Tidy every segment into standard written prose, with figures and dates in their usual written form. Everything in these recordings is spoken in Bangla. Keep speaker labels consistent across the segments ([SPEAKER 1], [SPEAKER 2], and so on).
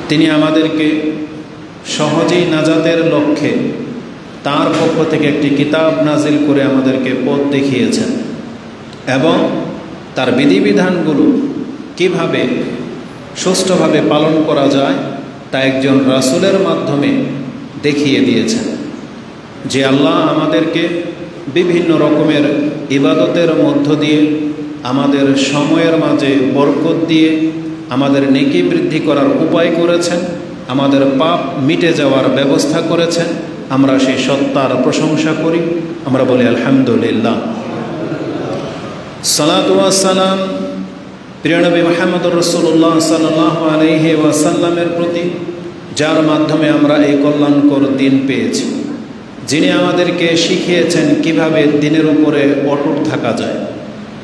[SPEAKER 1] তিনি আমাদেরকে সহজেই নাজাতের লক্ষ্যে তার পক্ষ থেকে একটি কিতাব নাজিল করে আমাদেরকে পথ দেখিয়েছেন এবং তার বিধিবিধানগুলো কিভাবে সুষ্ঠুভাবে পালন করা যায় তা একজন রাসূলের মাধ্যমে দেখিয়ে দিয়েছেন। যে আল্লাহ আমাদেরকে বিভিন্ন রকমের ইবাদতের মধ্য দিয়ে, আমাদের সময়ের মাঝে বরকত দিয়ে আমাদের নেকি বৃদ্ধি করার উপায় করেছেন, আমাদের পাপ মিটে যাওয়ার ব্যবস্থা করেছেন, আমরা সেই সত্তার প্রশংসা করি, আমরা বলি আলহামদুলিল্লাহ। সালাতু ওয়াস সালাম প্রিয় নবী মুহাম্মদুর রাসূলুল্লাহ সাল্লাল্লাহু আলাইহি ওয়াসাল্লামের প্রতি, যার মাধ্যমে আমরা এই কল্যাণকর দিন পেয়েছি, যিনি আমাদেরকে শিখিয়েছেন কিভাবে দিনের উপরে অটুট থাকা যায়,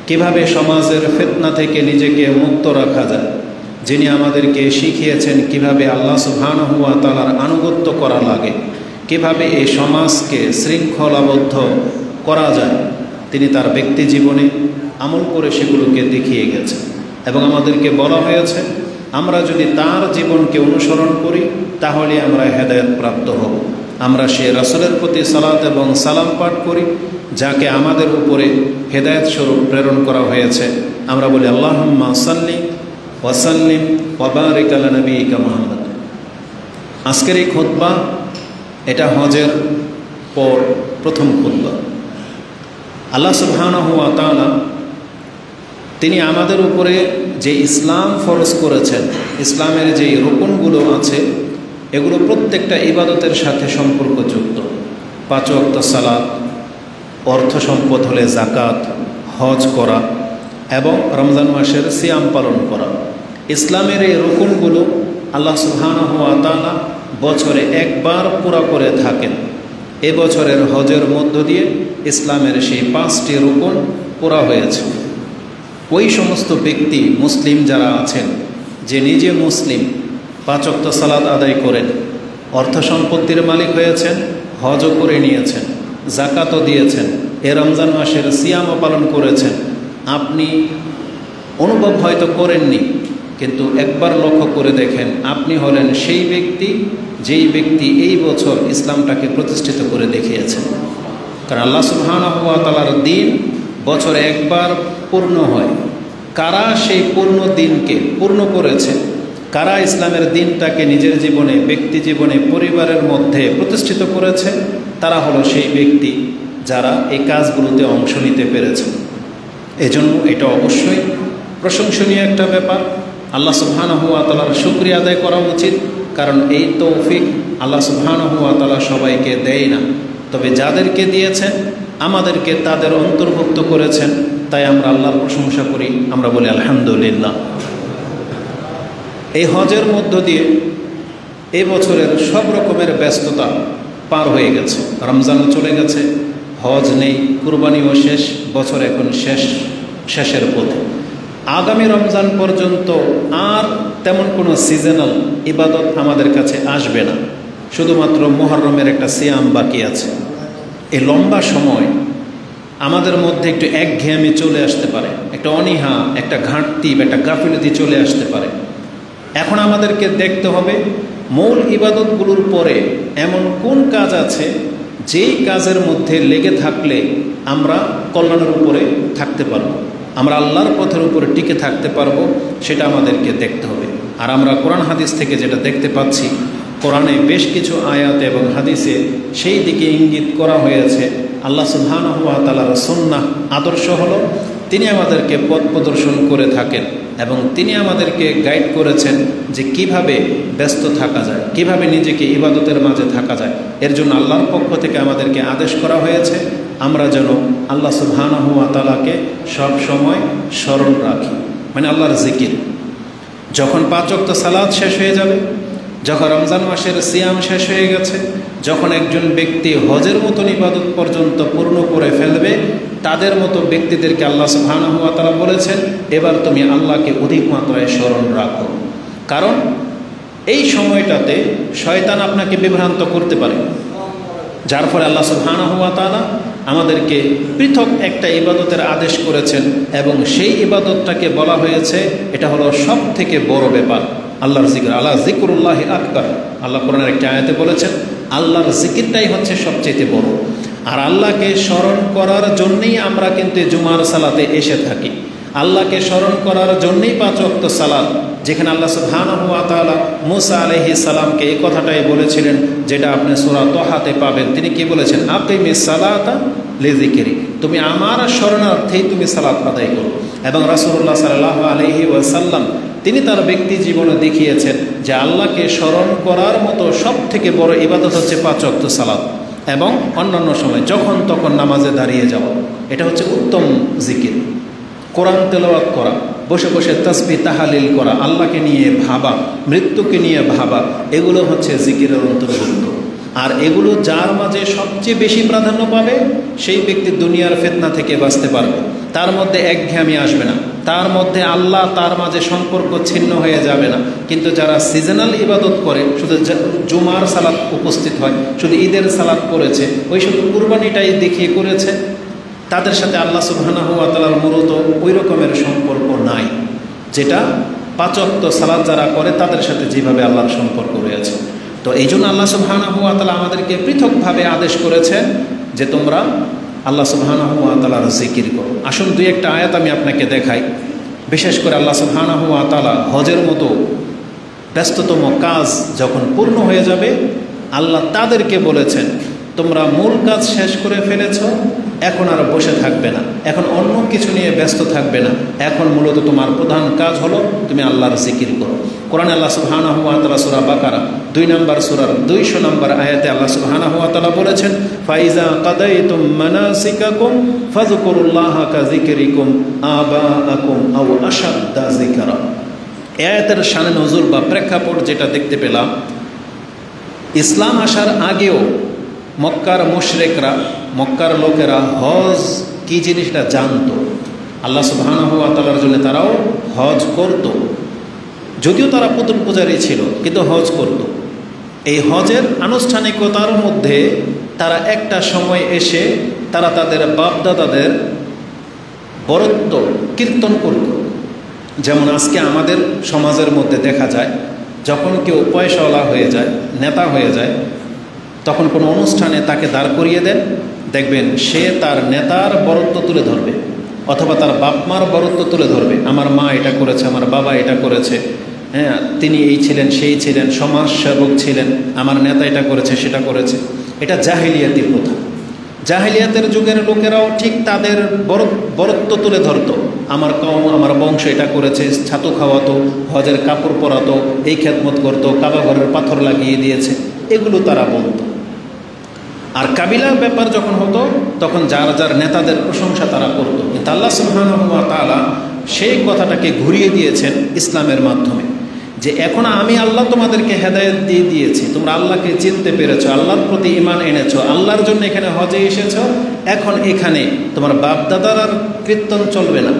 [SPEAKER 1] কিভাবে সমাজের ফিতনা থেকে নিজেকে মুক্ত রাখা যায়, যিনি আমাদেরকে শিখিয়েছেন কিভাবে আল্লাহ সুবহানাহু ওয়া তাআলার আনুগত্য করা লাগে, কিভাবে এই সমাজকে শৃঙ্খলাবদ্ধ করা যায়, তিনি তার ব্যক্তি জীবনে আমল করে সেগুলোকে দেখিয়ে গেছেন। এবং আমাদেরকে বলা হয়েছে আমরা যদি তার জীবনকে অনুসরণ করি তাহলে আমরা হেদায়েত প্রাপ্ত হব। আমরা সে রাসূলের প্রতি সালাত এবং সালাম পাঠ করি যাকে আমাদের উপরে হেদায়েত স্বরূপ প্রেরণ করা হয়েছে। আমরা বলি আল্লাহুম্মা সাল্লি ওয়া সাল্লিম ওয়া বারিক আলা নবিয়িকা মুহাম্মদ। আজকের এই খুতবা এটা হজের পর প্রথম খুতবা। আল্লাহ সুবহানাহু ওয়া তাআলা তিনি আমাদের উপরে যে ইসলাম ফরজ করেছেন, ইসলামের যে রুকনগুলো আছে এগুলো প্রত্যেকটা ইবাদতের সাথে সম্পর্কযুক্ত। 5 ওয়াক্ত সালাত, অর্থ সম্পদ হলে যাকাত, হজ করা এবং রমজান মাসের সিয়াম পালন করা। ইসলামের এই রুকনগুলো আল্লাহ সুবহানাহু ওয়া তাআলা বছরে একবার পুরা করে থাকেন। এ বছরের হজের মধ্য দিয়ে ইসলামের সেই 5টি রুকন পুরা হয়েছে। ওই সমস্ত ব্যক্তি মুসলিম যারা আছেন, যে নিজে মুসলিম, 5 ওয়াক্ত সালাত আদায় করেন, অর্থ সম্পত্তির মালিক হয়েছেন, হজও করে নিয়েছেন, যাকাতও দিয়েছেন, এ রমজান মাসের সিয়ামও পালন করেছেন, আপনি অনুভব হয়তো করেননি, কিন্তু একবার লক্ষ্য করে দেখেন আপনি হলেন সেই ব্যক্তি যেই ব্যক্তি এই বছর ইসলামটাকে প্রতিষ্ঠিত করে দেখিয়েছেন। কারণ আল্লাহ সুবহানাহু ওয়া তাআলার দিন বছরে একবার পূর্ণ হয়। কারা সেই পূর্ণ দিনকে পূর্ণ করেছে, কারা ইসলামের দিনটাকে নিজের জীবনে, ব্যক্তি জীবনে, পরিবারের মধ্যে প্রতিষ্ঠিত করেছে, তারা হলো সেই ব্যক্তি যারা এই কাজগুলোতে অংশ নিতে পেরেছে। এজন্য এটা অবশ্যই প্রশংসনীয় একটা ব্যাপার। আল্লাহ সুবহানাহু ওয়া তাআলার শুকরিয়া আদায় করা উচিত, কারণ এই তৌফিক আল্লাহ সুবহানাহু ওয়া তাআলা সবাইকে দেয় না, তবে যাদেরকে দিয়েছেন আমাদেরকে তাদের অন্তর্ভুক্ত করেছেন, তাই আমরা আল্লাহর প্রশংসা করি, আমরা বলি আলহামদুলিল্লাহ। এই হজের মধ্য দিয়ে এই বছরের সব রকমের ব্যস্ততা পার হয়ে গেছে। রমজানও চলে গেছে, হজ নেই, কুরবানিও শেষ, বছর এখন শেষের পথে। আগামী রমজান পর্যন্ত আর তেমন কোনো সিজনাল ইবাদত আমাদের কাছে আসবে না, শুধুমাত্র মুহররমের একটা সিয়াম বাকি আছে। এই লম্বা সময় আমাদের মধ্যে একটু একঘেয়েমি চলে আসতে পারে, একটা অনীহা, একটা ঘাটতি, একটা গাফিলতি চলে আসতে পারে। এখন আমাদেরকে দেখতে হবে মূল ইবাদতগুলোর পরে এমন কোন কাজ আছে যেই কাজের মধ্যে লেগে থাকলে আমরা কল্যাণের উপরে থাকতে পারবো, আমরা আল্লাহর পথের উপরে টিকে থাকতে পারবো, সেটা আমাদেরকে দেখতে হবে। আর আমরা কোরআন হাদিস থেকে যেটা দেখতে পাচ্ছি, কোরআনে বেশ কিছু আয়াত এবং হাদিসে সেই দিকে ইঙ্গিত করা হয়েছে। আল্লাহ সুবহানাহু ওয়া তাআলার সুন্নাহ আদর্শ হলো তিনি আমাদেরকে পথ প্রদর্শন করে থাকেন এবং তিনি আমাদেরকে গাইড করেছেন যে কিভাবে ব্যস্ত থাকা যায়, কিভাবে নিজেকে ইবাদতের মাঝে থাকা যায়। এর জন্য আল্লাহর পক্ষ থেকে আমাদেরকে আদেশ করা হয়েছে আমরা যেন আল্লাহ সুবহানাহু ওয়া তাআলাকে সব সময় স্মরণ রাখি, মানে আল্লাহর জিকির। যখন 5 ওয়াক্ত সালাত শেষ হয়ে যাবে, যখন রমজান মাসের সিয়াম শেষ হয়ে গেছে, যখন একজন ব্যক্তি হজের মতন ইবাদত পর্যন্ত পূর্ণ করে ফেলবে, তাদের মতো ব্যক্তিদেরকে আল্লাহ সুবহানাহু ওয়া তাআলা বলেছেন এবার তুমি আল্লাহকে অধিক মাত্রায় স্মরণ রাখো। কারণ এই সময়টাতে শয়তান আপনাকে বিভ্রান্ত করতে পারে, যার ফলে আল্লাহ সুবহানাহু ওয়া তাআলা আমাদেরকে পৃথক একটা ইবাদতের আদেশ করেছেন এবং সেই ইবাদতটাকে বলা হয়েছে এটা হলো সব থেকে বড় ব্যাপার। আল্লাহর জিকির, আল্লাহ জিকরুল্লাহি আকবার। আল্লাহ কোরআনের একটা আয়াতে বলেছেন আল্লাহর জিকিরটাই হচ্ছে সবচেয়ে বড়। আর আল্লাহকে স্মরণ করার জন্যই আমরা কিন্তু জুমার সালাতে এসে থাকি। আল্লাহকে স্মরণ করার জন্যই 5 ওয়াক্ত সালাত, যেখানে আল্লাহ সুবহানাহু ওয়া তাআলা মুসা আলাইহিস সালামকে এই কথাটাই বলেছিলেন, যেটা আপনি সূরা তাহাতে পাবেন। তিনি কি বলেছেন? আকিমিস সালাতা লিযিকরি, তুমি আমার স্মরণার্থেই তুমি সালাত আদায় করো। এবং রাসূলুল্লাহ সাল্লাল্লাহু আলাইহি ওয়াসাল্লাম তিনি তার ব্যক্তি জীবনে দেখিয়েছেন যে আল্লাহকে স্মরণ করার মতো সব থেকে বড় ইবাদত হচ্ছে 5 ওয়াক্ত সালাত এবং অন্যান্য সময় যখন তখন নামাজে দাঁড়িয়ে যাওয়া। এটা হচ্ছে উত্তম জিকির। কোরআন তেলাওয়াত করা, বসে বসে তাসবিহ তাহলিল করা, আল্লাহকে নিয়ে ভাবা, মৃত্যুকে নিয়ে ভাবা, এগুলো হচ্ছে জিকিরের অন্তর্ভুক্ত। আর এগুলো যার মাঝে সবচেয়ে বেশি প্রাধান্য পাবে সেই ব্যক্তি দুনিয়ার ফিতনা থেকে বাঁচতে পারবে। তার মধ্যে একঘেয়েমি আসবে না, তার মধ্যে আল্লাহ তার মাঝে সম্পর্ক ছিন্ন হয়ে যাবে না। কিন্তু যারা সিজনাল ইবাদত করে, শুধু জুমার সালাত উপস্থিত হয়, শুধু ঈদের সালাত করেছে, ওই শুধু কুরবানিটাই দেখিয়ে করেছে, তাদের সাথে আল্লাহ সুবহানাহু ওয়া তাআলার মূলত ওই রকমের সম্পর্ক নাই, যেটা 5 ওয়াক্ত সালাত যারা করে তাদের সাথে যেভাবে আল্লাহর সম্পর্ক রয়েছে। তো এই জন্য আল্লাহ সুবহানাহু ওয়া তাআলা আমাদেরকে পৃথকভাবে আদেশ করেছেন যে তোমরা আল্লাহ সুবহানাহু ওয়া তাআলার জিকির করো। আসুন 2-1টা আয়াত আমি আপনাকে দেখাই। বিশেষ করে আল্লাহ সুবহানাহু ওয়া তাআলা হজের মতো ব্যস্ততম কাজ যখন পূর্ণ হয়ে যাবে, আল্লাহ তাদেরকে বলেছেন তোমরা মূল কাজ শেষ করে ফেলেছ, এখন আর বসে থাকবে না, এখন অন্য কিছু নিয়ে ব্যস্ত থাকবে না, এখন মূলত তোমার প্রধান কাজ হলো তুমি আল্লাহর জিকির করো। কোরআনে আল্লাহ সুবহানাহু ওয়া তাআলা সূরা বাকারা 2 নম্বর সূরার 200 নম্বর আয়াতে আল্লাহ সুবহানাহু ওয়া তাআলা বলেছেন ফাইজা কাদাইতুম মানাসিকাকুম ফাযকুরুল্লাহা কাযিকরিকুম আবাআকুম আও আশাদ্দা যিকরা। এই আয়াতের শানে নজুল বা প্রেক্ষাপট যেটা দেখতে পেলাম, ইসলাম আসার আগেও মক্কার মুশরিকরা, মক্কার লোকেরা হজ কি জিনিসটা জানতো। আল্লাহ সুবহানাহু ওয়া তাআলার জন্য তারাও হজ করত, যদিও তারা পুতুল পূজারী ছিল, কিন্তু হজ করত। এই হজের আনুষ্ঠানিকতার মধ্যে তারা একটা সময় এসে তারা তাদের বাপদাদাদের বরত্ব কীর্তন করত। যেমন আজকে আমাদের সমাজের মধ্যে দেখা যায়, যখন কেউ পয়সাওয়ালা হয়ে যায়, নেতা হয়ে যায়, তখন কোনো অনুষ্ঠানে তাকে দাঁড় করিয়ে দেন, দেখবেন সে তার নেতার বরত্ব তুলে ধরবে অথবা তার বাপ মার বরত্ব তুলে ধরবে। আমার মা এটা করেছে, আমার বাবা এটা করেছে, হ্যাঁ তিনি এই ছিলেন সেই ছিলেন, সমাজ সেবক ছিলেন, আমার নেতা এটা করেছে সেটা করেছে। এটা জাহিলিয়াতি প্রথা। জাহিলিয়াতের যুগের লোকেরাও ঠিক তাদের বরত্ব তুলে ধরতো। আমার কওম, আমার বংশ এটা করেছে, ছাতু খাওয়াতো, হজের কাপড় পরাতো, এই খেদমত করতো, কাবা ঘরের পাথর লাগিয়ে দিয়েছে, এগুলো তারা বলতো। আর কাবিলার ব্যাপার যখন হতো তখন যার যার নেতাদের প্রশংসা তারা করত। কিন্তু আল্লাহ সুবহানাহু ওয়া তাআলা সেই কথাটাকে ঘুরিয়ে দিয়েছেন ইসলামের মাধ্যমে, যে এখন আমি আল্লাহ তোমাদেরকে হেদায়েত দিয়ে দিয়েছি, তোমরা আল্লাহকে চিনতে পেরেছো, আল্লাহর প্রতি ঈমান এনেছো, আল্লাহর জন্য এখানে হজে এসেছো। এখন এখানে তোমার বাপদাদার আর কীর্তন চলবে না।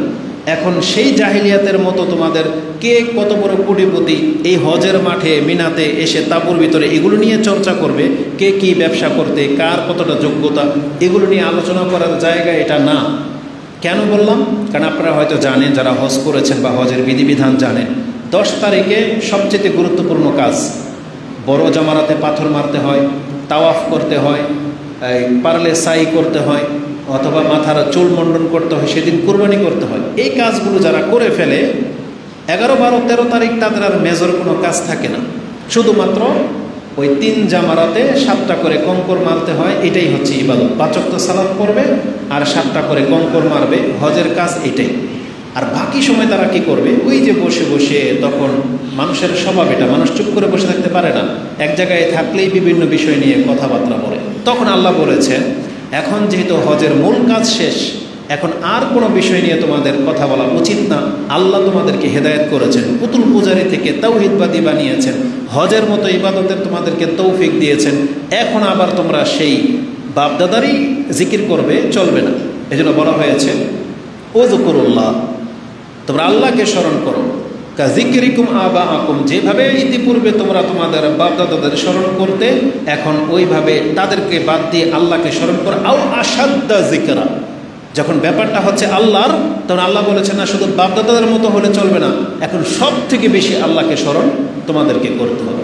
[SPEAKER 1] এখন সেই জাহিলিয়াতের মতো তোমাদের কে কত বড় কোটিপতি এই হজের মাঠে মিনাতে এসে তাঁবুর ভিতরে এগুলো নিয়ে চর্চা করবে, কে কি ব্যবসা করতে, কার কতটা যোগ্যতা, এগুলো নিয়ে আলোচনা করার জায়গা এটা না। কেন বললাম? কারণ আপনারা হয়তো জানেন, যারা হজ করেছেন বা হজের বিধিবিধান জানেন, 10 তারিখে সবচেয়ে গুরুত্বপূর্ণ কাজ, বড় জামারাতে পাথর মারতে হয়, তাওয়াফ করতে হয়, পারলে সাই করতে হয়, অথবা মাথার চুল মণ্ডন করতে হয়, সেদিন কুরবানি করতে হয়। এই কাজগুলো যারা করে ফেলে 11, 12, 13 তারিখ তাদের আর মেজর কোনো কাজ থাকে না। শুধুমাত্র ওই 3 জামারাতে 7টা করে কঙ্কর মারতে হয়, এটাই হচ্ছে ইবাদত। 5 ওয়াক্ত সালাত পড়বে আর 7টা করে কঙ্কর মারবে, হজের কাজ এটাই। আর বাকি সময় তারা কি করবে? ওই যে বসে বসে, তখন মানুষের স্বভাব এটা, মানুষ চুপ করে বসে থাকতে পারে না, এক জায়গায় থাকলেই বিভিন্ন বিষয় নিয়ে কথাবার্তা বলে। তখন আল্লাহ বলেছেন এখন যেহেতু হজের মূল কাজ শেষ, এখন আর কোনো বিষয় নিয়ে তোমাদের কথা বলা উচিত না। আল্লাহ তোমাদেরকে হেদায়েত করেছেন, পুতুল পূজারী থেকে তাওহীদবাদী বানিয়েছেন, হজের মতো ইবাদতের তোমাদেরকে তৌফিক দিয়েছেন। এখন আবার তোমরা সেই বাপদাদারই জিকির করবে, চলবে না। এজন্য বলা হয়েছে ওযকুরুল্লাহ, তোমরা আল্লাহকে স্মরণ করো, কাযিকরিকুম আবাআকুম, যেভাবে ইতিপূর্বে তোমরা তোমাদের বাপদাদাদের স্মরণ করতে, এখন ওইভাবে তাদেরকে বাদ দিয়ে আল্লাহকে স্মরণ করো। আও আশাদ্দা যিকরা, যখন ব্যাপারটা হচ্ছে আল্লাহর, তখন আল্লাহ বলেছেন না শুধু বাপদাদাদের মতো হলে চলবে না, এখন সব থেকে বেশি আল্লাহকে স্মরণ তোমাদেরকে করতে হবে।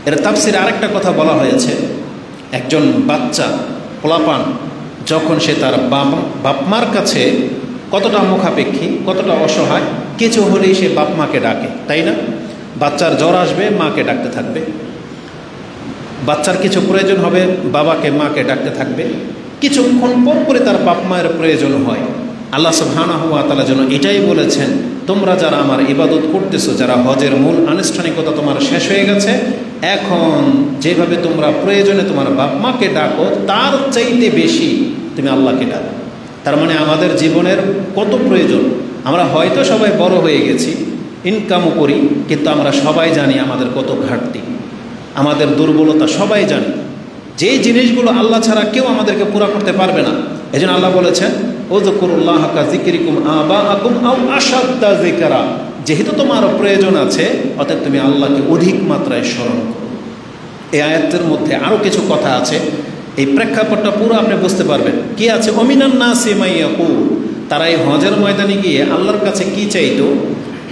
[SPEAKER 1] এর তাফসিরে আরেকটা কথা বলা হয়েছে, একজন বাচ্চা পোলাপান যখন সে তার বাপমার কাছে কতটা মুখাপেক্ষী, কতটা অসহায়, কিছু হলেই সে বাপ মাকে ডাকে, তাই না? বাচ্চার জ্বর আসবে, মাকে ডাকতে থাকবে। বাচ্চার কিছু প্রয়োজন হবে, বাবাকে মাকে ডাকতে থাকবে। কিছুক্ষণ পর পরে তার বাপ মায়ের প্রয়োজন হয়। আল্লাহ সুবহানাহু ওয়া তাআলা যেন এটাই বলেছেন, তোমরা যারা আমার ইবাদত করতেছো, যারা হজের মূল আনুষ্ঠানিকতা তোমার শেষ হয়ে গেছে, এখন যেভাবে তোমরা প্রয়োজনে তোমার বাপ মাকে ডাকো, তার চাইতে বেশি তুমি আল্লাহকে ডাকো। তার মানে আমাদের জীবনের কত প্রয়োজন। আমরা হয়তো সবাই বড় হয়ে গেছি, ইনকামও করি, কিন্তু আমরা সবাই জানি আমাদের কত ঘাটতি, আমাদের দুর্বলতা সবাই জানি। যেই জিনিসগুলো আল্লাহ ছাড়া কেউ আমাদেরকে পুরা করতে পারবে না। এই জন্য আল্লাহ বলেছেন, উযকুরুল্লাহা কাযিকরিকুম আবাআকুম আও আশাদ্দা যিকরা, যেহেতু তোমার প্রয়োজন আছে, অতএব তুমি আল্লাহকে অধিক মাত্রায় স্মরণ করো। এই আয়াতের মধ্যে আরও কিছু কথা আছে, এই প্রেক্ষাপটটা পুরো আপনি বুঝতে পারবেন। কি আছে? অমিনান নাসি মাইয়াকুল, তারা এই হজের ময়দানে গিয়ে আল্লাহর কাছে কি চাইতো?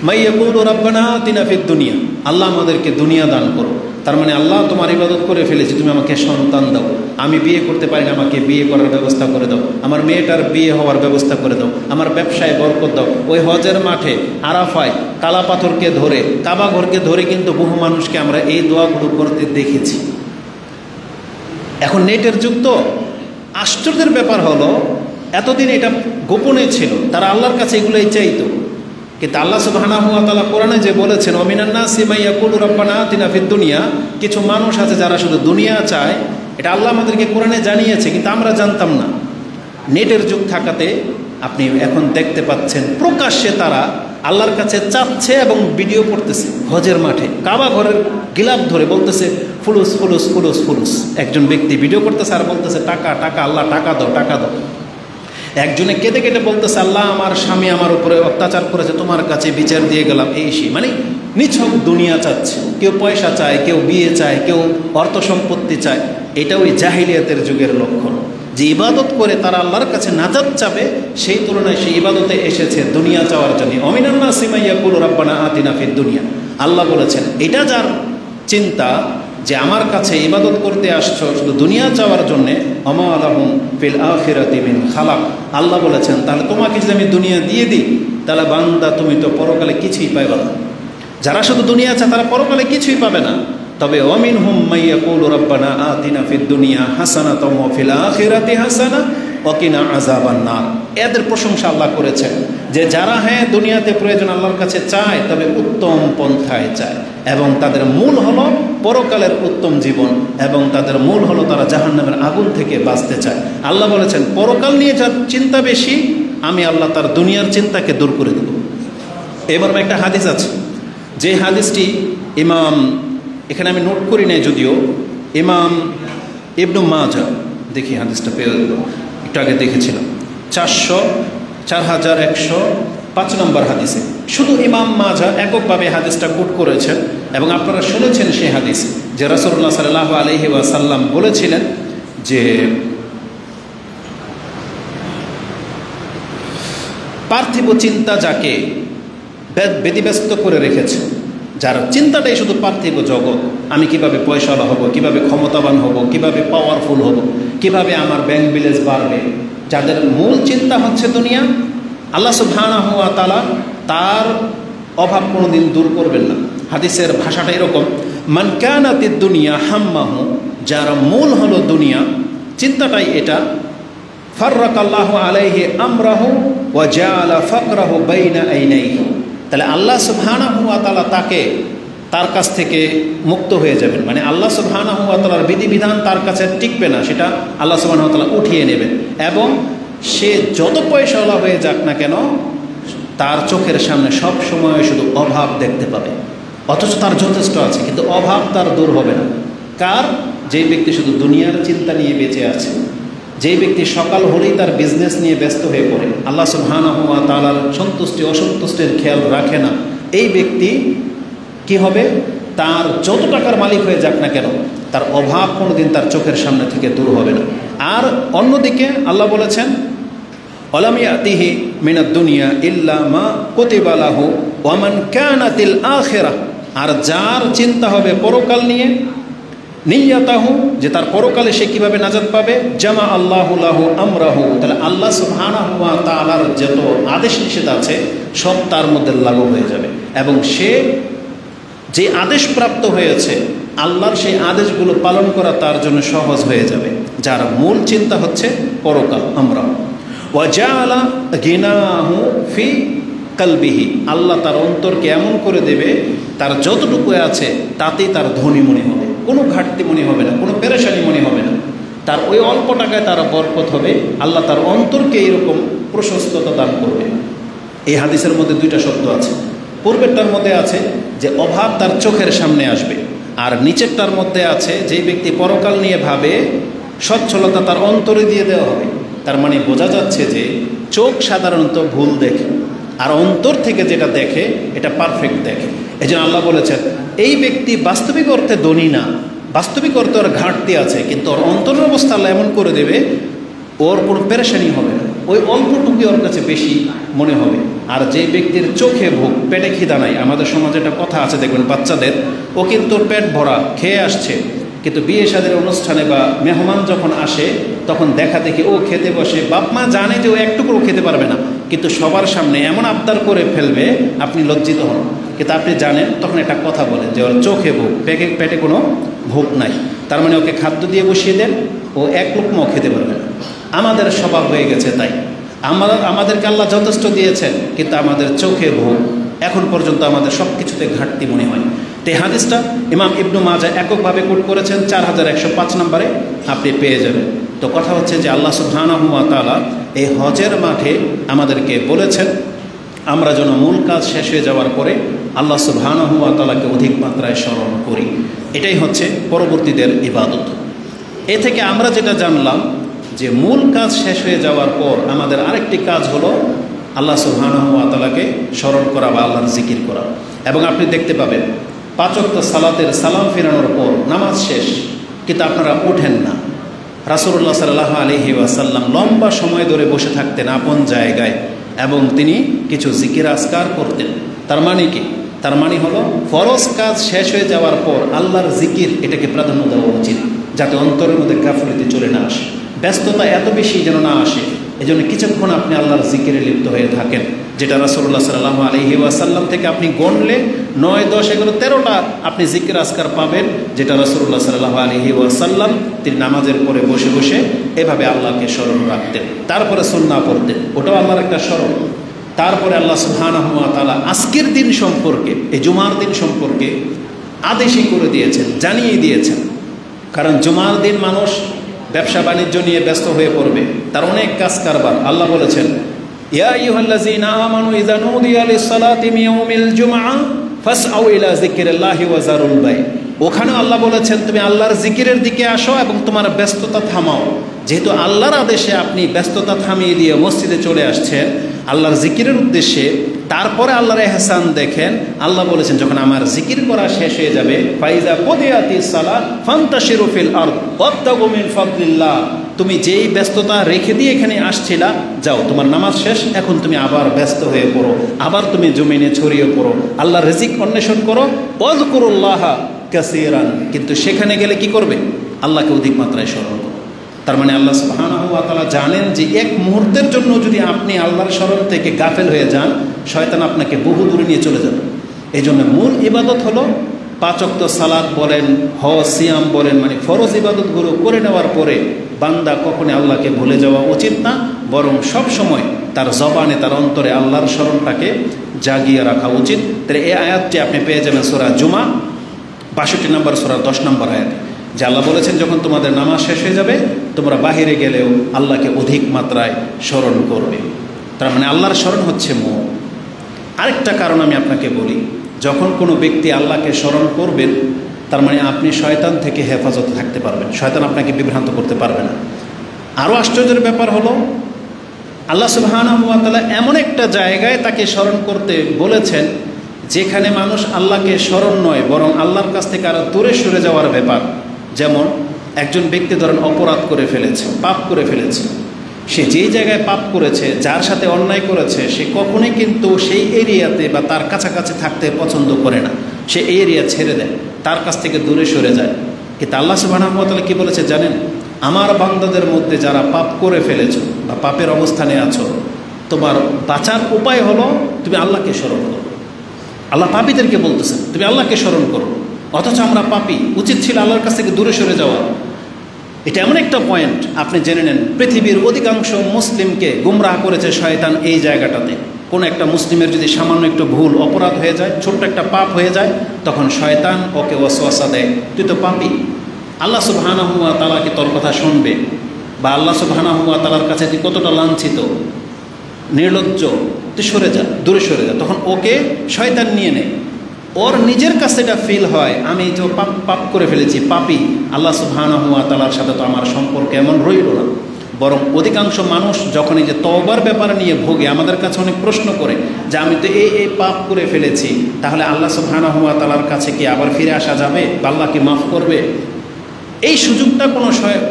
[SPEAKER 1] মাইয়াকুল রাব্বানা আতিনা ফিদ দুনিয়া, আল্লাহ আমাদেরকে দুনিয়া দান করো। তার মানে আল্লাহ তোমার ইবাদত করে ফেলেছি, তুমি আমাকে সন্তান দাও। আমি বিয়ে করতে পারি না, আমাকে বিয়ে করার ব্যবস্থা করে দাও। আমার মেয়েটার বিয়ে হওয়ার ব্যবস্থা করে দাও। আমার ব্যবসায় বরকত দাও। ওই হজের মাঠে আরাফায় কালা পাথরকে ধরে, কাবা ঘরকে ধরে কিন্তু বহু মানুষকে আমরা এই দোয়াগুলো করতে দেখেছি। এখন নেটের যুগ তো, আশ্চর্যের ব্যাপার হলো এতদিন এটা গোপনে ছিল, তারা আল্লাহর কাছে এগুলোই চাইতো। কিন্তু আল্লাহ সুবহানাহু ওয়া তাআলা কোরআনে যে বলেছেন, ওমিনান নাসি মাইয়াকুলু রাব্বানা আতিনা ফিদ দুনিয়া, কিছু মানুষ আছে যারা শুধু দুনিয়া চায়, এটা আল্লাহ আমাদেরকে কোরআনে জানিয়েছে, কিন্তু আমরা জানতাম না। নেটের যুগ থাকাতে আপনি এখন দেখতে পাচ্ছেন প্রকাশ্যে তারা আল্লাহর কাছে চাচ্ছে এবং ভিডিও করতেছে হজের মাঠে, কাবা ঘরের গিলাফ ধরে বলতেছে ফুলুস ফুলুস ফুলুস ফুলুস। একজন ব্যক্তি ভিডিও করতেছে আর বলতেছে টাকা টাকা, আল্লাহ টাকা দাও টাকা দাও। একজনে কেঁদে কেটে বলতেছে, আল্লাহ আমার স্বামী আমার উপরে অত্যাচার করেছে, তোমার কাছে বিচার দিয়ে গেলাম। এই সেই মানে নিছক দুনিয়া চাচ্ছে। কেউ পয়সা চায়, কেউ বিয়ে চায়, কেউ অর্থ সম্পত্তি চায়। এটা ওই জাহিলিয়াতের যুগের লক্ষণ, যে ইবাদত করে তারা আল্লাহর কাছে নাজাত চাবে, সেই তুলনায় সেই ইবাদতে এসেছে দুনিয়া চাওয়ার জন্য। অমিনান নাসি মাইয়াকুলু রাব্বানা আতিনা ফিদ দুনিয়া, আল্লাহ বলেছেন এটা যার চিন্তা যে আমার কাছে ইবাদত করতে আসছো শুধু দুনিয়া চাওয়ার জন্যে, আমা লাহুম ফিল আখিরাতি মিন খালাক, আল্লাহ বলেছেন তাহলে তোমাকে যদি আমি দুনিয়া দিয়ে দিই, তাহলে বান্দা তুমি তো পরকালে কিছুই পাইবে না। যারা শুধু দুনিয়া চায় তারা পরকালে কিছুই পাবে না। তবে ওয়ামিনহুম মাইয়াকুলু রাব্বানা আতিনা ফিদ দুনিয়া হাসানাতাও ওয়া ফিল আখিরাতি হাসানা ওয়া কিনা আযাবান নার। এদের প্রশংসা আল্লাহ করেছেন যে যারা হ্যাঁ দুনিয়াতে প্রয়োজন আল্লাহর কাছে চায়, তবে উত্তম পন্থায় চায়, এবং তাদের মূল হলো পরকালের উত্তম জীবন, এবং তাদের মূল হলো তারা জাহান্নামের আগুন থেকে বাঁচতে চায়। আল্লাহ বলেছেন পরকাল নিয়ে যার চিন্তা বেশি, আমি আল্লাহ তার দুনিয়ার চিন্তাকে দূর করে দেব। এবার একটা হাদিস আছে, যে হাদিসটি ইমাম, এখানে আমি নোট করি নাই যদিও, ইমাম ইবনু মাজাহ, দেখি হাদিসটা পেয়ে একটু আগে দেখেছিলাম, 4105 নম্বর হাদিসে শুধু ইমাম মাজাহ এককভাবে হাদিসটা কোট করেছেন, এবং আপনারা শুনেছেন সেই হাদিস যে রাসূলুল্লাহ সাল্লাল্লাহু আলাইহি ওয়াসাল্লাম বলেছিলেন যে পার্থিব চিন্তা যাকে ব্যতিব্যস্ত করে রেখেছে, যার চিন্তাটাই শুধু পার্থিব জগৎ, আমি কিভাবে পয়সাওয়ালা হব, কিভাবে ক্ষমতাবান হব, কিভাবে পাওয়ারফুল হব, কিভাবে আমার ব্যাংক ব্যালেন্স বাড়বে, যাদের মূল চিন্তা হচ্ছে দুনিয়া, আল্লাহ সুবহানাহু ওয়া তাআলা তার অভাব কোনোদিন দূর করবেন না। হাদিসের ভাষাটা এরকম, মান কানাতিদ দুনিয়া হাম্মাহু, যার মূল হলো দুনিয়া, চিন্তাটাই এটা, ফাররাকাল্লাহু আলাইহি আমরাহু ওয়া জাআলা ফাকরাহু বাইনা আইনাইহি, তাহলে আল্লাহ সুবহানাহু ওয়া তাআলা তার কাছ থেকে মুক্ত হয়ে যাবেন। মানে আল্লাহ সুবহানাহু ওয়া তাআলার বিধিবিধান তার কাছে টিকবে না, সেটা আল্লাহ সুবহানাহু ওয়া তাআলা উঠিয়ে নেবেন, এবং সে যত পয়সাওয়ালা হয়ে যাক না কেন, তার চোখের সামনে সব সময় শুধু অভাব দেখতে পাবে, অথচ তার যথেষ্ট আছে, কিন্তু অভাব তার দূর হবে না। কার? যেই ব্যক্তি শুধু দুনিয়ার চিন্তা নিয়ে বেঁচে আছে, যেই ব্যক্তি সকাল হলেই তার বিজনেস নিয়ে ব্যস্ত হয়ে পড়ে, আল্লাহ সুবহানাহু ওয়া তাআলার সন্তুষ্টি অসন্তুষ্টির খেয়াল রাখে না, এই ব্যক্তি কি হবে? তার যত টাকার মালিক হয়ে যাক না কেন, তার অভাব কোনোদিন তার চোখের সামনে থেকে দূর হবে না। আর অন্যদিকে আল্লাহ বলেছেন ওয়ালাম ইয়াতিহি মিনাদ দুনিয়া ইল্লা মা কুতিবা লাহু ওয়া মান কানাতিল আখিরাহ, আর যার চিন্তা হবে পরকাল নিয়ে, নিয়াতাহু যে তার পরকালে সে কিভাবে নাজাত পাবে, জামা আল্লাহু লাহু আমরাহু, তাহলে আল্লাহ সুবহানাহু ওয়া তাআলার যত আদেশ নিষেধ আছে সব তার মধ্যে লাগু হয়ে যাবে, এবং সে যে আদেশ প্রাপ্ত হয়েছে আল্লাহর সেই আদেশগুলো পালন করা তার জন্য সহজ হয়ে যাবে, যার মূল চিন্তা হচ্ছে পরকাল। আমরা ওয়া জাআলা গিনাহু ফি কলবিহি, আল্লাহ তার অন্তরকে এমন করে দেবে তার যতটুকু আছে তাতেই তার ধনী মনে হবে, কোনো ঘাটতি মনে হবে না, কোনো পেরেশানি মনে হবে না, তার ওই অল্প টাকায় তার বরকত হবে। আল্লাহ তার অন্তরকে এরকম প্রশস্ততা দান করবে। এই হাদিসের মধ্যে দুইটা শব্দ আছে, পূর্বেরটার মধ্যে আছে যে অভাব তার চোখের সামনে আসবে, আর নিচেরটার মধ্যে আছে যে ব্যক্তি পরকাল নিয়ে ভাবে সচ্ছলতা তার অন্তরে দিয়ে দেওয়া হবে। তার মানে বোঝা যাচ্ছে যে চোখ সাধারণত ভুল দেখে, আর অন্তর থেকে যেটা দেখে এটা পারফেক্ট দেখে। এই জন্য আল্লাহ বলেছেন এই ব্যক্তি বাস্তবিক অর্থে ধনী না, বাস্তবিক অর্থে ওর ঘাটতি আছে, কিন্তু ওর অন্তরের অবস্থা আল্লাহ এমন করে দেবে ওর কোনো পেরেশানি হবে না, ওই অল্পটুকু ওর কাছে বেশি মনে হবে। আর যে ব্যক্তির চোখে ভোগ, পেটে খিদা নাই, আমাদের সমাজে একটা কথা আছে দেখবেন বাচ্চাদের, ও কিন্তু পেট ভরা খেয়ে আসছে, কিন্তু বিয়ে শাদীর অনুষ্ঠানে বা মেহমান যখন আসে তখন দেখা দেখি ও খেতে বসে, বাপ মা জানে যে ও একটুকুও খেতে পারবে না, কিন্তু সবার সামনে এমন আবদার করে ফেলবে আপনি লজ্জিত হন, কিন্তু আপনি জানেন তখন একটা কথা বলেন যে ওর চোখে ভোগ, পেটে কোনো ভোগ নাই, তার মানে ওকে খাদ্য দিয়ে বসিয়ে দেন, ও এক লোকমাও খেতে পারবে না। আমাদের স্বভাব হয়ে গেছে তাই, আমাদেরকে আল্লাহ যথেষ্ট দিয়েছেন, কিন্তু আমাদের চোখে ভোগ, এখন পর্যন্ত আমাদের সব কিছুতে ঘাটতি মনে হয়। তো এই হাদিসটা ইমাম ইবনু মাজাহ এককভাবে কোট করেছেন, 4105 নম্বরে আপনি পেয়ে যাবেন। তো কথা হচ্ছে যে আল্লাহ সুবহানাহু ওয়া তাআলা এই হজের মাঠে আমাদেরকে বলেছেন আমরা যেন মূল কাজ শেষ হয়ে যাওয়ার পরে আল্লাহ সুবহানাহু ওয়া তাআলাকে অধিক মাত্রায় স্মরণ করি, এটাই হচ্ছে পরবর্তীদের ইবাদত। এ থেকে আমরা যেটা জানলাম যে মূল কাজ শেষ হয়ে যাওয়ার পর আমাদের আরেকটি কাজ হলো আল্লাহ সুবহানাহু ওয়া তাআলাকে স্মরণ করা বা আল্লাহর জিকির করা। এবং আপনি দেখতে পাবেন 5 ওয়াক্ত সালাতের সালাম ফেরানোর পর নামাজ শেষ, কিন্তু আপনারা ওঠেন না। রাসূলুল্লাহ সাল্লাল্লাহু আলাইহি ওয়াসাল্লাম লম্বা সময় ধরে বসে থাকতেন আপন জায়গায়, এবং তিনি কিছু জিকির আজকার করতেন। তার মানে কি? তার মানে হলো ফরজ কাজ শেষ হয়ে যাওয়ার পর আল্লাহর জিকির এটাকে প্রাধান্য দেওয়া উচিত, যাতে অন্তরের মধ্যে গাফিলতি চলে না আসে, ব্যস্ততা এত বেশি যেন না আসে। এই জন্য কিছুক্ষণ আপনি আল্লাহর জিকিরে লিপ্ত হয়ে থাকেন, যেটা রাসূলুল্লাহ সাল্লাল্লাহু আলাইহি ওয়াসাল্লাম থেকে আপনি গণলে 9, 10, 11, 13টা আপনি জিকির আজকার পাবেন, যেটা রাসূলুল্লাহ সাল্লাল্লাহু আলাইহি ওয়াসাল্লাম তিনি নামাজের পরে বসে বসে এভাবে আল্লাহকে স্মরণ রাখতেন, তারপরে সুন্নাহ পড়তেন, ওটাও আল্লাহর একটা স্মরণ। তারপরে আল্লাহ সুবহানাহু ওয়া তাআলা আজকের দিন সম্পর্কে, এই জুমার দিন সম্পর্কে আদেশই করে দিয়েছেন, জানিয়ে দিয়েছেন। কারণ জুমার দিন মানুষ ব্যবসা বাণিজ্য নিয়ে ব্যস্ত হয়ে পড়বে, তার অনেক কাজ কারবার। আল্লাহ বলেছেন ইয়া আইয়ুহাল্লাযীনা আমানু ইযা নুদিয়া লিস-সালাতি মিন ইয়াউমিল জুমআহ ফাসআউ ইলা যিকরিল্লাহি ওয়া যারুল বাই। ওখানে আল্লাহ বলেছেন তুমি আল্লাহর জিকিরের দিকে আসো এবং তোমার ব্যস্ততা থামাও। যেহেতু আল্লাহর আদেশে আপনি ব্যস্ততা থামিয়ে দিয়ে মসজিদে চলে আসছেন আল্লাহর জিকিরের উদ্দেশ্যে, তারপরে আল্লাহর ইহসান দেখেন। আল্লাহ বলেছেন যখন আমার জিকির করা শেষ হয়ে যাবে ফাইজা কুদিয়াতিস সালাত ফান্তাশিরু ফিল আরদ ওয়াবতাগু মিন ফাদলিল্লাহ, তুমি যেই ব্যস্ততা রেখে দিয়ে এখানে আসছিলা যাও, তোমার নামাজ শেষ, এখন তুমি আবার ব্যস্ত হয়ে পড়ো, আবার তুমি জমিনে ছড়িয়ে পড়ো, আল্লাহর রিজিক অন্বেষণ করো, ওয়াযকুরুল্লাহ কাসীরান। কিন্তু সেখানে গেলে কি করবে? আল্লাহকে অধিক মাত্রায় স্মরণ করো। তার মানে আল্লাহ সুবহানাহু ওয়া তাআলা জানেন যে এক মুহূর্তের জন্য যদি আপনি আল্লাহর স্মরণ থেকে গাফেল হয়ে যান, শয়তান আপনাকে বহু দূরে নিয়ে চলে যাবে। এই জন্য মূল ইবাদত হলো 5 ওয়াক্ত সালাত বলেন, হজ, সিয়াম বলেন, মানে ফরজ ইবাদতগুলো করে নেওয়ার পরে বান্দা কখনো আল্লাহকে ভুলে যাওয়া উচিত না, বরং সব সময় তার জবানে, তার অন্তরে আল্লাহর স্মরণটাকে জাগিয়ে রাখা উচিত। তাহলে এই আয়াতটি আপনি পেয়ে যাবেন সূরা জুমা 62 নম্বর সূরা 10 নম্বর আয়াত, যে আল্লাহ বলেছেন যখন তোমাদের নামাজ শেষ হয়ে যাবে তোমরা বাহিরে গেলেও আল্লাহকে অধিক মাত্রায় স্মরণ করবে। তার মানে আল্লাহর স্মরণ হচ্ছে মূল। আরেকটা কারণ আমি আপনাকে বলি, যখন কোনো ব্যক্তি আল্লাহকে স্মরণ করবেন তার মানে আপনি শয়তান থেকে হেফাজতে থাকতে পারবেন, শয়তান আপনাকে বিভ্রান্ত করতে পারবে না। আরও আশ্চর্যের ব্যাপার হলো আল্লাহ সুবহানাহু ওয়া তাআলা এমন একটা জায়গায় তাকে স্মরণ করতে বলেছেন যেখানে মানুষ আল্লাহকে স্মরণ নয় বরং আল্লাহর কাছ থেকে আরও দূরে সরে যাওয়ার ব্যাপার। যেমন একজন ব্যক্তি ধরেন অপরাধ করে ফেলেছে, পাপ করে ফেলেছে, সে যেই জায়গায় পাপ করেছে, যার সাথে অন্যায় করেছে, সে কখনোই কিন্তু সেই এরিয়াতে বা তার কাছাকাছি থাকতে পছন্দ করে না। সে এই এরিয়া ছেড়ে দেয়, তার কাছ থেকে দূরে সরে যায়। কিন্তু আল্লাহ সুবহানাহু ওয়া তাআলা কি বলেছে জানেন? আমার বান্দাদের মধ্যে যারা পাপ করে ফেলেছো বা পাপের অবস্থানে আছো, তোমার বাঁচার উপায় হলো তুমি আল্লাহকে স্মরণ করো। আল্লাহ পাপীদেরকে বলতেছেন তুমি আল্লাহকে স্মরণ করো। অথচ আমরা পাপী, উচিত ছিল আল্লাহর কাছ থেকে দূরে সরে যাওয়া। এটা এমন একটা পয়েন্ট, আপনি জেনে নেন, পৃথিবীর অধিকাংশ মুসলিমকে গুমরাহ করেছে শয়তান এই জায়গাটাতে। কোনো একটা মুসলিমের যদি সামান্য একটু ভুল অপরাধ হয়ে যায়, ছোট্ট একটা পাপ হয়ে যায়, তখন শয়তান ওকে ওয়াসওয়াসা দেয়, তুই তো পাপী, আল্লাহ সুবহানাহু ওয়া তাআলা কি তোর কথা শুনবে? বা আল্লাহ সুবহানাহু ওয়া তাআলার কাছে তুই কতটা লাঞ্ছিত, নির্লজ্জ, তুই সরে যা, দূরে সরে যা। তখন ওকে শয়তান নিয়ে নেয়। ওর নিজের কাছে এটা ফিল হয়, আমি তো পাপ করে ফেলেছি, পাপী, আল্লাহ সুবহানাহু ওয়া তাআলার সাথে তো আমার সম্পর্ক এমন রইল না। বরং অধিকাংশ মানুষ যখন এই যে তওবার ব্যাপারে নিয়ে ভোগে, আমাদের কাছে অনেক প্রশ্ন করে যে আমি তো এই পাপ করে ফেলেছি, তাহলে আল্লাহ সুবহানাহু ওয়া তাআলার কাছে কি আবার ফিরে আসা যাবে? আল্লাহ কি মাফ করবে? এই সুযোগটা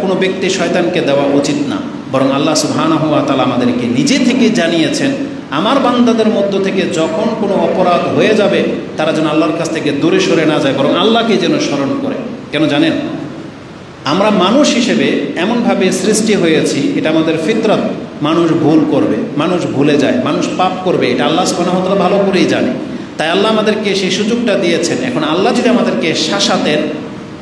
[SPEAKER 1] কোনো ব্যক্তি শয়তানকে দেওয়া উচিত না। বরং আল্লাহ সুবহানাহু ওয়া তাআলা আমাদেরকে নিজে থেকে জানিয়েছেন, আমার বান্দাদের মধ্য থেকে যখন কোনো অপরাধ হয়ে যাবে, তারা যেন আল্লাহর কাছ থেকে দূরে সরে না যায়, বরং আল্লাহকে যেন স্মরণ করে। কেন জানেন? আমরা মানুষ হিসেবে এমনভাবে সৃষ্টি হয়েছি, এটা আমাদের ফিতরত, মানুষ ভুল করবে, মানুষ ভুলে যায়, মানুষ পাপ করবে, এটা আল্লাহ সুবহানাহু ওয়া তাআলা ভালো করেই জানে। তাই আল্লাহ আমাদেরকে সেই সুযোগটা দিয়েছেন। এখন আল্লাহ যদি আমাদেরকে শাসাতেন,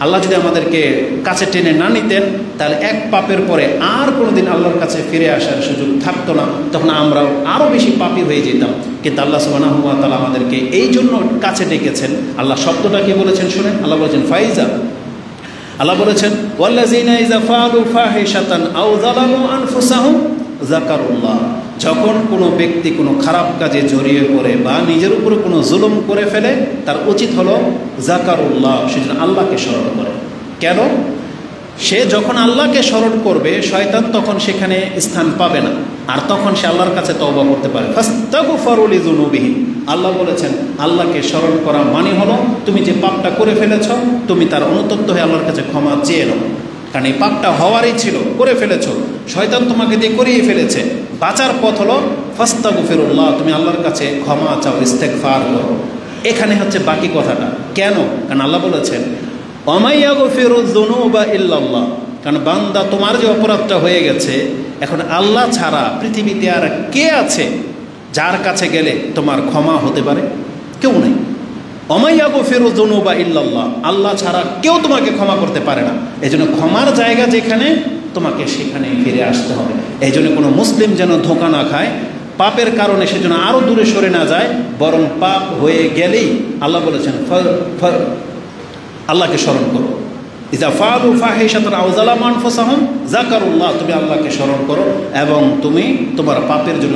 [SPEAKER 1] আল্লাহ যদি আমাদেরকে কাছে টেনে না নিতেন, তাহলে এক পাপের পরে আর কোনো দিন আল্লাহর কাছে ফিরে আসার সুযোগ থাকতো না, তখন আমরাও আরও বেশি পাপী হয়ে যেতাম। কিন্তু আল্লাহ সুবহানাহু ওয়া তাআলা আমাদেরকে এই জন্য কাছে ডেকেছেন। আল্লাহ শব্দটা কি বলেছেন শুনেন? আল্লাহ বলেছেন ফাইজা। আল্লাহ বলেছেন ওয়াল্লাযিনা ইযা ফাআলু ফাহিশাতান আও যালামু আনফুসাহুম যাকারুল্লাহ। যখন কোনো ব্যক্তি কোনো খারাপ কাজে জড়িয়ে পড়ে বা নিজের উপরে কোনো জুলুম করে ফেলে, তার উচিত হলো যাকারুল্লাহ, সেজন্য আল্লাহকে স্মরণ করে। কেন? সে যখন আল্লাহকে স্মরণ করবে, শয়তান তখন সেখানে স্থান পাবে না, আর তখন সে আল্লাহর কাছে তওবা করতে পারে। ফাস্তাগফিরু লিযুনুবিহিম। আল্লাহ বলেছেন আল্লাহকে স্মরণ করা মানে হলো তুমি যে পাপটা করে ফেলেছ, তুমি তার অনুতপ্ত হয়ে আল্লাহর কাছে ক্ষমা চেয়ে নাও। কারণ এই পাপটা হওয়ারই ছিল, করে ফেলেছ, শয়তান তোমাকে দিয়ে করিয়ে ফেলেছে। বাঁচার পথ হলো ফাস্তাগফিরুল্লাহ, তুমি আল্লাহর কাছে ক্ষমা চাও, ইস্তেগফার করো। এখানে হচ্ছে বাকি কথাটা। কেন? কারণ আল্লাহ বলেছেন ওয়া ইয়াগফিরুয যুনুবা ইল্লাল্লাহ। কারণ বান্দা, তোমার যে অপরাধটা হয়ে গেছে, এখন আল্লাহ ছাড়া পৃথিবীতে আর কে আছে যার কাছে গেলে তোমার ক্ষমা হতে পারে? কেউ নেই। ওয়া ইয়াগফিরুয যুনুবা ইল্লাল্লাহ, আল্লাহ ছাড়া কেউ তোমাকে ক্ষমা করতে পারে না। এই জন্য ক্ষমার জায়গা যেখানে, তোমাকে সেখানে ফিরে আসতে হবে। এই জন্য কোনো মুসলিম যেন ধোঁকা না খায়, পাপের কারণে সেজন্য আরও দূরে সরে না যায়, বরং পাপ হয়ে গেলেই আল্লাহ বলেছেন আল্লাহকে স্মরণ করো। ইযা ফাআলু ফাহিশাতান আও যালামু আনফুসাহুম যাকারুল্লাহ, তুমি আল্লাহকে স্মরণ করো এবং তুমি তোমার পাপের জন্য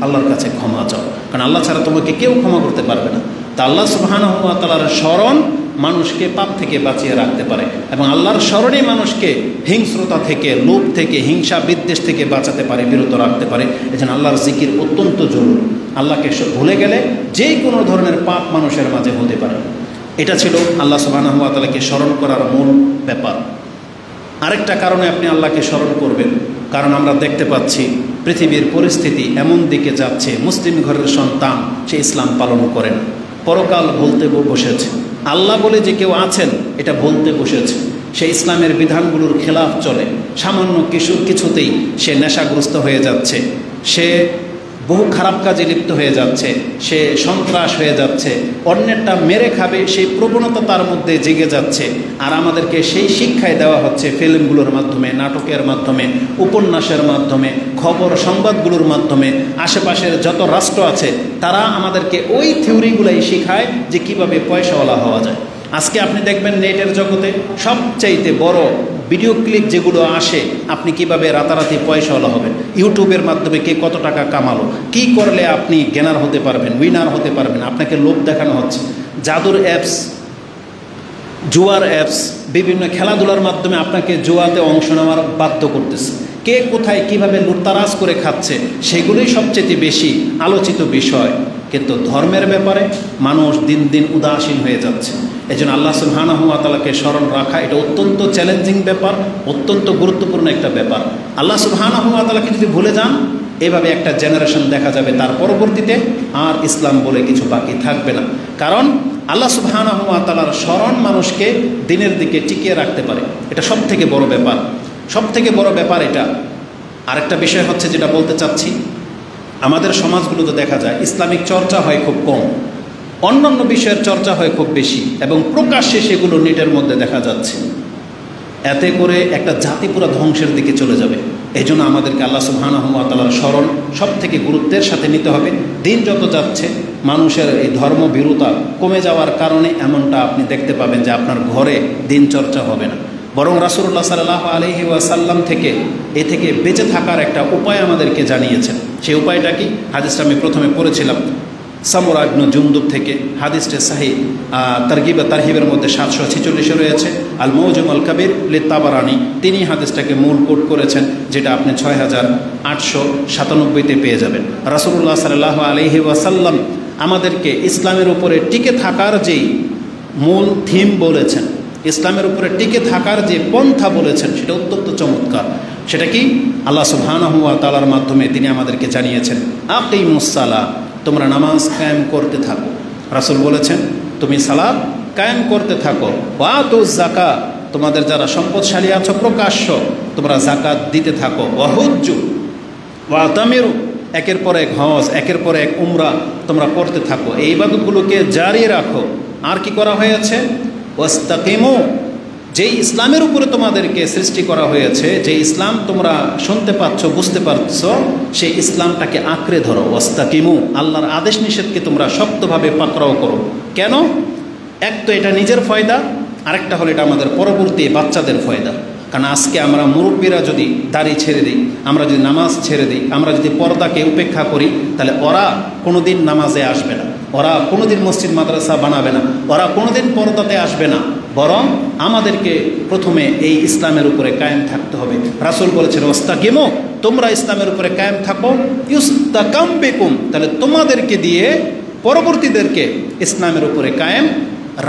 [SPEAKER 1] আল্লাহর কাছে ক্ষমা চাও। কারণ আল্লাহ ছাড়া তোমাকে কেউ ক্ষমা করতে পারবে না। তা আল্লাহ সুবহানাহু ওয়া তাআলার স্মরণ মানুষকে পাপ থেকে বাঁচিয়ে রাখতে পারে, এবং আল্লাহর স্মরণে মানুষকে হিংস্রতা থেকে, লোভ থেকে, হিংসা বিদ্বেষ থেকে বাঁচাতে পারে, বিরত রাখতে পারে। এজন্য আল্লাহর জিকির অত্যন্ত জরুরি। আল্লাহকে ভুলে গেলে যে কোনো ধরনের পাপ মানুষের মাঝে হতে পারে। এটা ছিল আল্লাহ সুবহানাহু ওয়া তাআলাকে স্মরণ করার মূল ব্যাপার। আরেকটা কারণে আপনি আল্লাহকে স্মরণ করবেন, কারণ আমরা দেখতে পাচ্ছি পৃথিবীর পরিস্থিতি এমন দিকে যাচ্ছে, মুসলিম ঘরের সন্তান সে ইসলাম পালন করেন, পরকাল ভুলতে বসেছে, আল্লাহ বলে যে কেউ আছেন এটা ভুলতে বসেছে, সে ইসলামের বিধানগুলোর খেলাফ চলে, সামান্য কিছুতেই সে নেশাগ্রস্ত হয়ে যাচ্ছে, সে বহু খারাপ কাজে লিপ্ত হয়ে যাচ্ছে, সে সন্ত্রাস হয়ে যাচ্ছে, অন্যেরটা মেরে খাবে সেই প্রবণতা তার মধ্যে জেগে যাচ্ছে। আর আমাদেরকে সেই শিক্ষাই দেওয়া হচ্ছে ফিল্মগুলোর মাধ্যমে, নাটকের মাধ্যমে, উপন্যাসের মাধ্যমে, খবর সংবাদগুলোর মাধ্যমে। আশেপাশের যত রাষ্ট্র আছে তারা আমাদেরকে ওই থিওরিগুলাই শেখায় যে কিভাবে পয়সাওয়ালা হওয়া যায়। আজকে আপনি দেখবেন নেটের জগতে সবচাইতে বড় ভিডিও ক্লিপ যেগুলো আসে, আপনি কিভাবে রাতারাতি পয়সাওয়ালা হবেন, ইউটিউবের মাধ্যমে কে কত টাকা কামালো, কি করলে আপনি গেনার হতে পারবেন, উইনার হতে পারবেন, আপনাকে লোভ দেখানো হচ্ছে। জাদুর অ্যাপস, জুয়ার অ্যাপস, বিভিন্ন খেলাধুলার মাধ্যমে আপনাকে জুয়াতে অংশ নেওয়ার বাধ্য করতেছে। কে কোথায় কিভাবে লুটতারাজ করে খাচ্ছে, সেগুলোই সবচেয়ে বেশি আলোচিত বিষয়। কিন্তু ধর্মের ব্যাপারে মানুষ দিন দিন উদাসীন হয়ে যাচ্ছে। এই জন্য আল্লাহ সুবহানাহু ওয়া তাআলাকে স্মরণ রাখা এটা অত্যন্ত চ্যালেঞ্জিং ব্যাপার, অত্যন্ত গুরুত্বপূর্ণ একটা ব্যাপার। আল্লাহ সুবহানাহু ওয়া তাআলাকে যদি ভুলে যান, এভাবে একটা জেনারেশন দেখা যাবে, তার পরবর্তীতে আর ইসলাম বলে কিছু বাকি থাকবে না। কারণ আল্লাহ সুবহানাহু ওয়া তাআলার স্মরণ মানুষকে দিনের দিকে টিকিয়ে রাখতে পারে, এটা সব থেকে বড় ব্যাপার, সব থেকে বড় ব্যাপার এটা। আরেকটা বিষয় হচ্ছে যেটা বলতে চাচ্ছি, আমাদের সমাজগুলোতে দেখা যায় ইসলামিক চর্চা হয় খুব কম, অন্যান্য বিষয়ের চর্চা হয় খুব বেশি, এবং প্রকাশ্যে সেগুলো নেটের মধ্যে দেখা যাচ্ছে। এতে করে একটা জাতি পুরো ধ্বংসের দিকে চলে যাবে। এই জন্য আমাদেরকে আল্লাহ সুবহানাহু ওয়া তাআলার স্মরণ সব থেকে গুরুত্বের সাথে নিতে হবে। দিন যত যাচ্ছে মানুষের এই ধর্মভীরুতা কমে যাওয়ার কারণে এমনটা আপনি দেখতে পাবেন যে আপনার ঘরে দিন চর্চা হবে না, বরং রাসূলুল্লাহ সাল্লাল্লাহু আলাইহি ওয়াসাল্লাম থেকে বেঁচে থাকার একটা উপায় আমাদেরকে জানিয়েছেন। সেই উপায়টা কি? হাদিসটা আমি প্রথমে পড়েছিলাম সামুরা ইবনে জুনদুব থেকে, হাদিসটা সহিহ তারগিব তারহিবের মধ্যে 746 রয়েছে। আল মুআজাম আল কাবীর লিত-তাবারানী তিনি হাদিসটাকে মূল কোট করেছেন, যেটা আপনি 6897-তে পেয়ে যাবেন। রাসূলুল্লাহ সাল্লাল্লাহু আলাইহি ওয়াসাল্লাম আমাদেরকে ইসলামের উপরে টিকে থাকার যেই মূল থিম বলেছেন, ইসলামের উপরে টিকে থাকার যে পন্থা বলেছেন, সেটা অত্যন্ত চমৎকার। সেটা কি? আল্লাহ সুবহানাহু ওয়া তাআলার মাধ্যমে তিনি আমাদেরকে জানিয়েছেন, আকিমুস সালাহ, তোমরা নামাজ কায়েম করতে থাকো। রাসূল বলেছেন তুমি সালাত কায়েম করতে থাকো। ওয়াতুজ যাকাত, তোমাদের যারা সম্পদশালী আছো প্রকাশ্য তোমরা যাকাত দিতে থাকো। ওয়াহুজ্জু ওয়াতামিরু, একের পর এক হজ, একের পর এক উমরা তোমরা করতে থাকো, এই ইবাদতগুলোকে জারি রাখো। আর কি করা হয়েছে? ওয়াস্তাকিমু, যেই ইসলামের উপরে তোমাদেরকে সৃষ্টি করা হয়েছে, যে ইসলাম তোমরা শুনতে পাচ্ছ বুঝতে পারছো, সেই ইসলামটাকে আঁকড়ে ধরো। ওয়াস্তাকিমু, আল্লাহর আদেশ নিষেধকে তোমরা শক্তভাবে পাকড়াও করো। কেন? এক তো এটা নিজের ফয়দা, আরেকটা হলো এটা আমাদের পরবর্তী বাচ্চাদের ফয়দা। কারণ আজকে আমরা মুরব্বীরা যদি দাড়ি ছেড়ে দিই, আমরা যদি নামাজ ছেড়ে দিই, আমরা যদি পর্দাকে উপেক্ষা করি, তাহলে ওরা কোনোদিন নামাজে আসবে না, ওরা কোনোদিন মসজিদ মাদ্রাসা বানাবে না, ওরা কোনোদিন পর্দাতে আসবে না। বরং আমাদেরকে প্রথমে এই ইসলামের উপরে কায়েম থাকতে হবে। রাসূল বলেছেন ওয়াস্তাকিমু, তোমরা ইসলামের উপরে কায়েম থাকো, ইউস্তাকাম বিকুম, তাহলে তোমাদেরকে দিয়ে পরবর্তীদেরকে ইসলামের উপরে কায়েম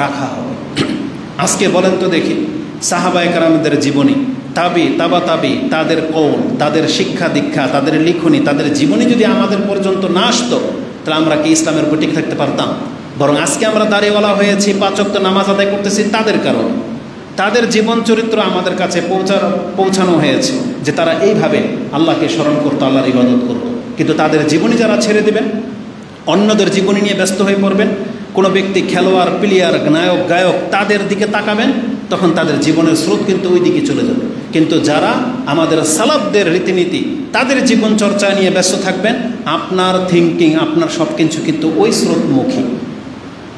[SPEAKER 1] রাখা হবে। আজকে বলেন তো দেখি, সাহাবায়ে কেরামদের জীবনী, তাবা তাবি, তাদের কওল, তাদের শিক্ষা দীক্ষা, তাদের লিখনী, তাদের জীবনী যদি আমাদের পর্যন্ত না আসতো, তাহলে আমরা কি ইসলামের উপর টিকে থাকতে পারতাম? বরং আজকে আমরা দাঁড়িয়েওয়ালা হয়েছি, 5 ওয়াক্ত নামাজ আদায় করতেছি তাদের কারণে। তাদের জীবন চরিত্র আমাদের কাছে পৌঁছানো হয়েছে যে তারা এইভাবে আল্লাহকে স্মরণ করতো, আল্লাহর ইবাদত করতো। কিন্তু তাদের জীবনী যারা ছেড়ে দেবেন, অন্যদের জীবনী নিয়ে ব্যস্ত হয়ে পড়বেন, কোনো ব্যক্তি খেলোয়াড়, প্লেয়ার, নায়ক, গায়ক তাদের দিকে তাকাবেন, তখন তাদের জীবনের স্রোত কিন্তু ওই দিকে চলে যাবে। কিন্তু যারা আমাদের সালাফদের রীতিনীতি, তাদের জীবন চর্চা নিয়ে ব্যস্ত থাকবেন, আপনার থিঙ্কিং, আপনার সব কিছু কিন্তু ওই স্রোতমুখী।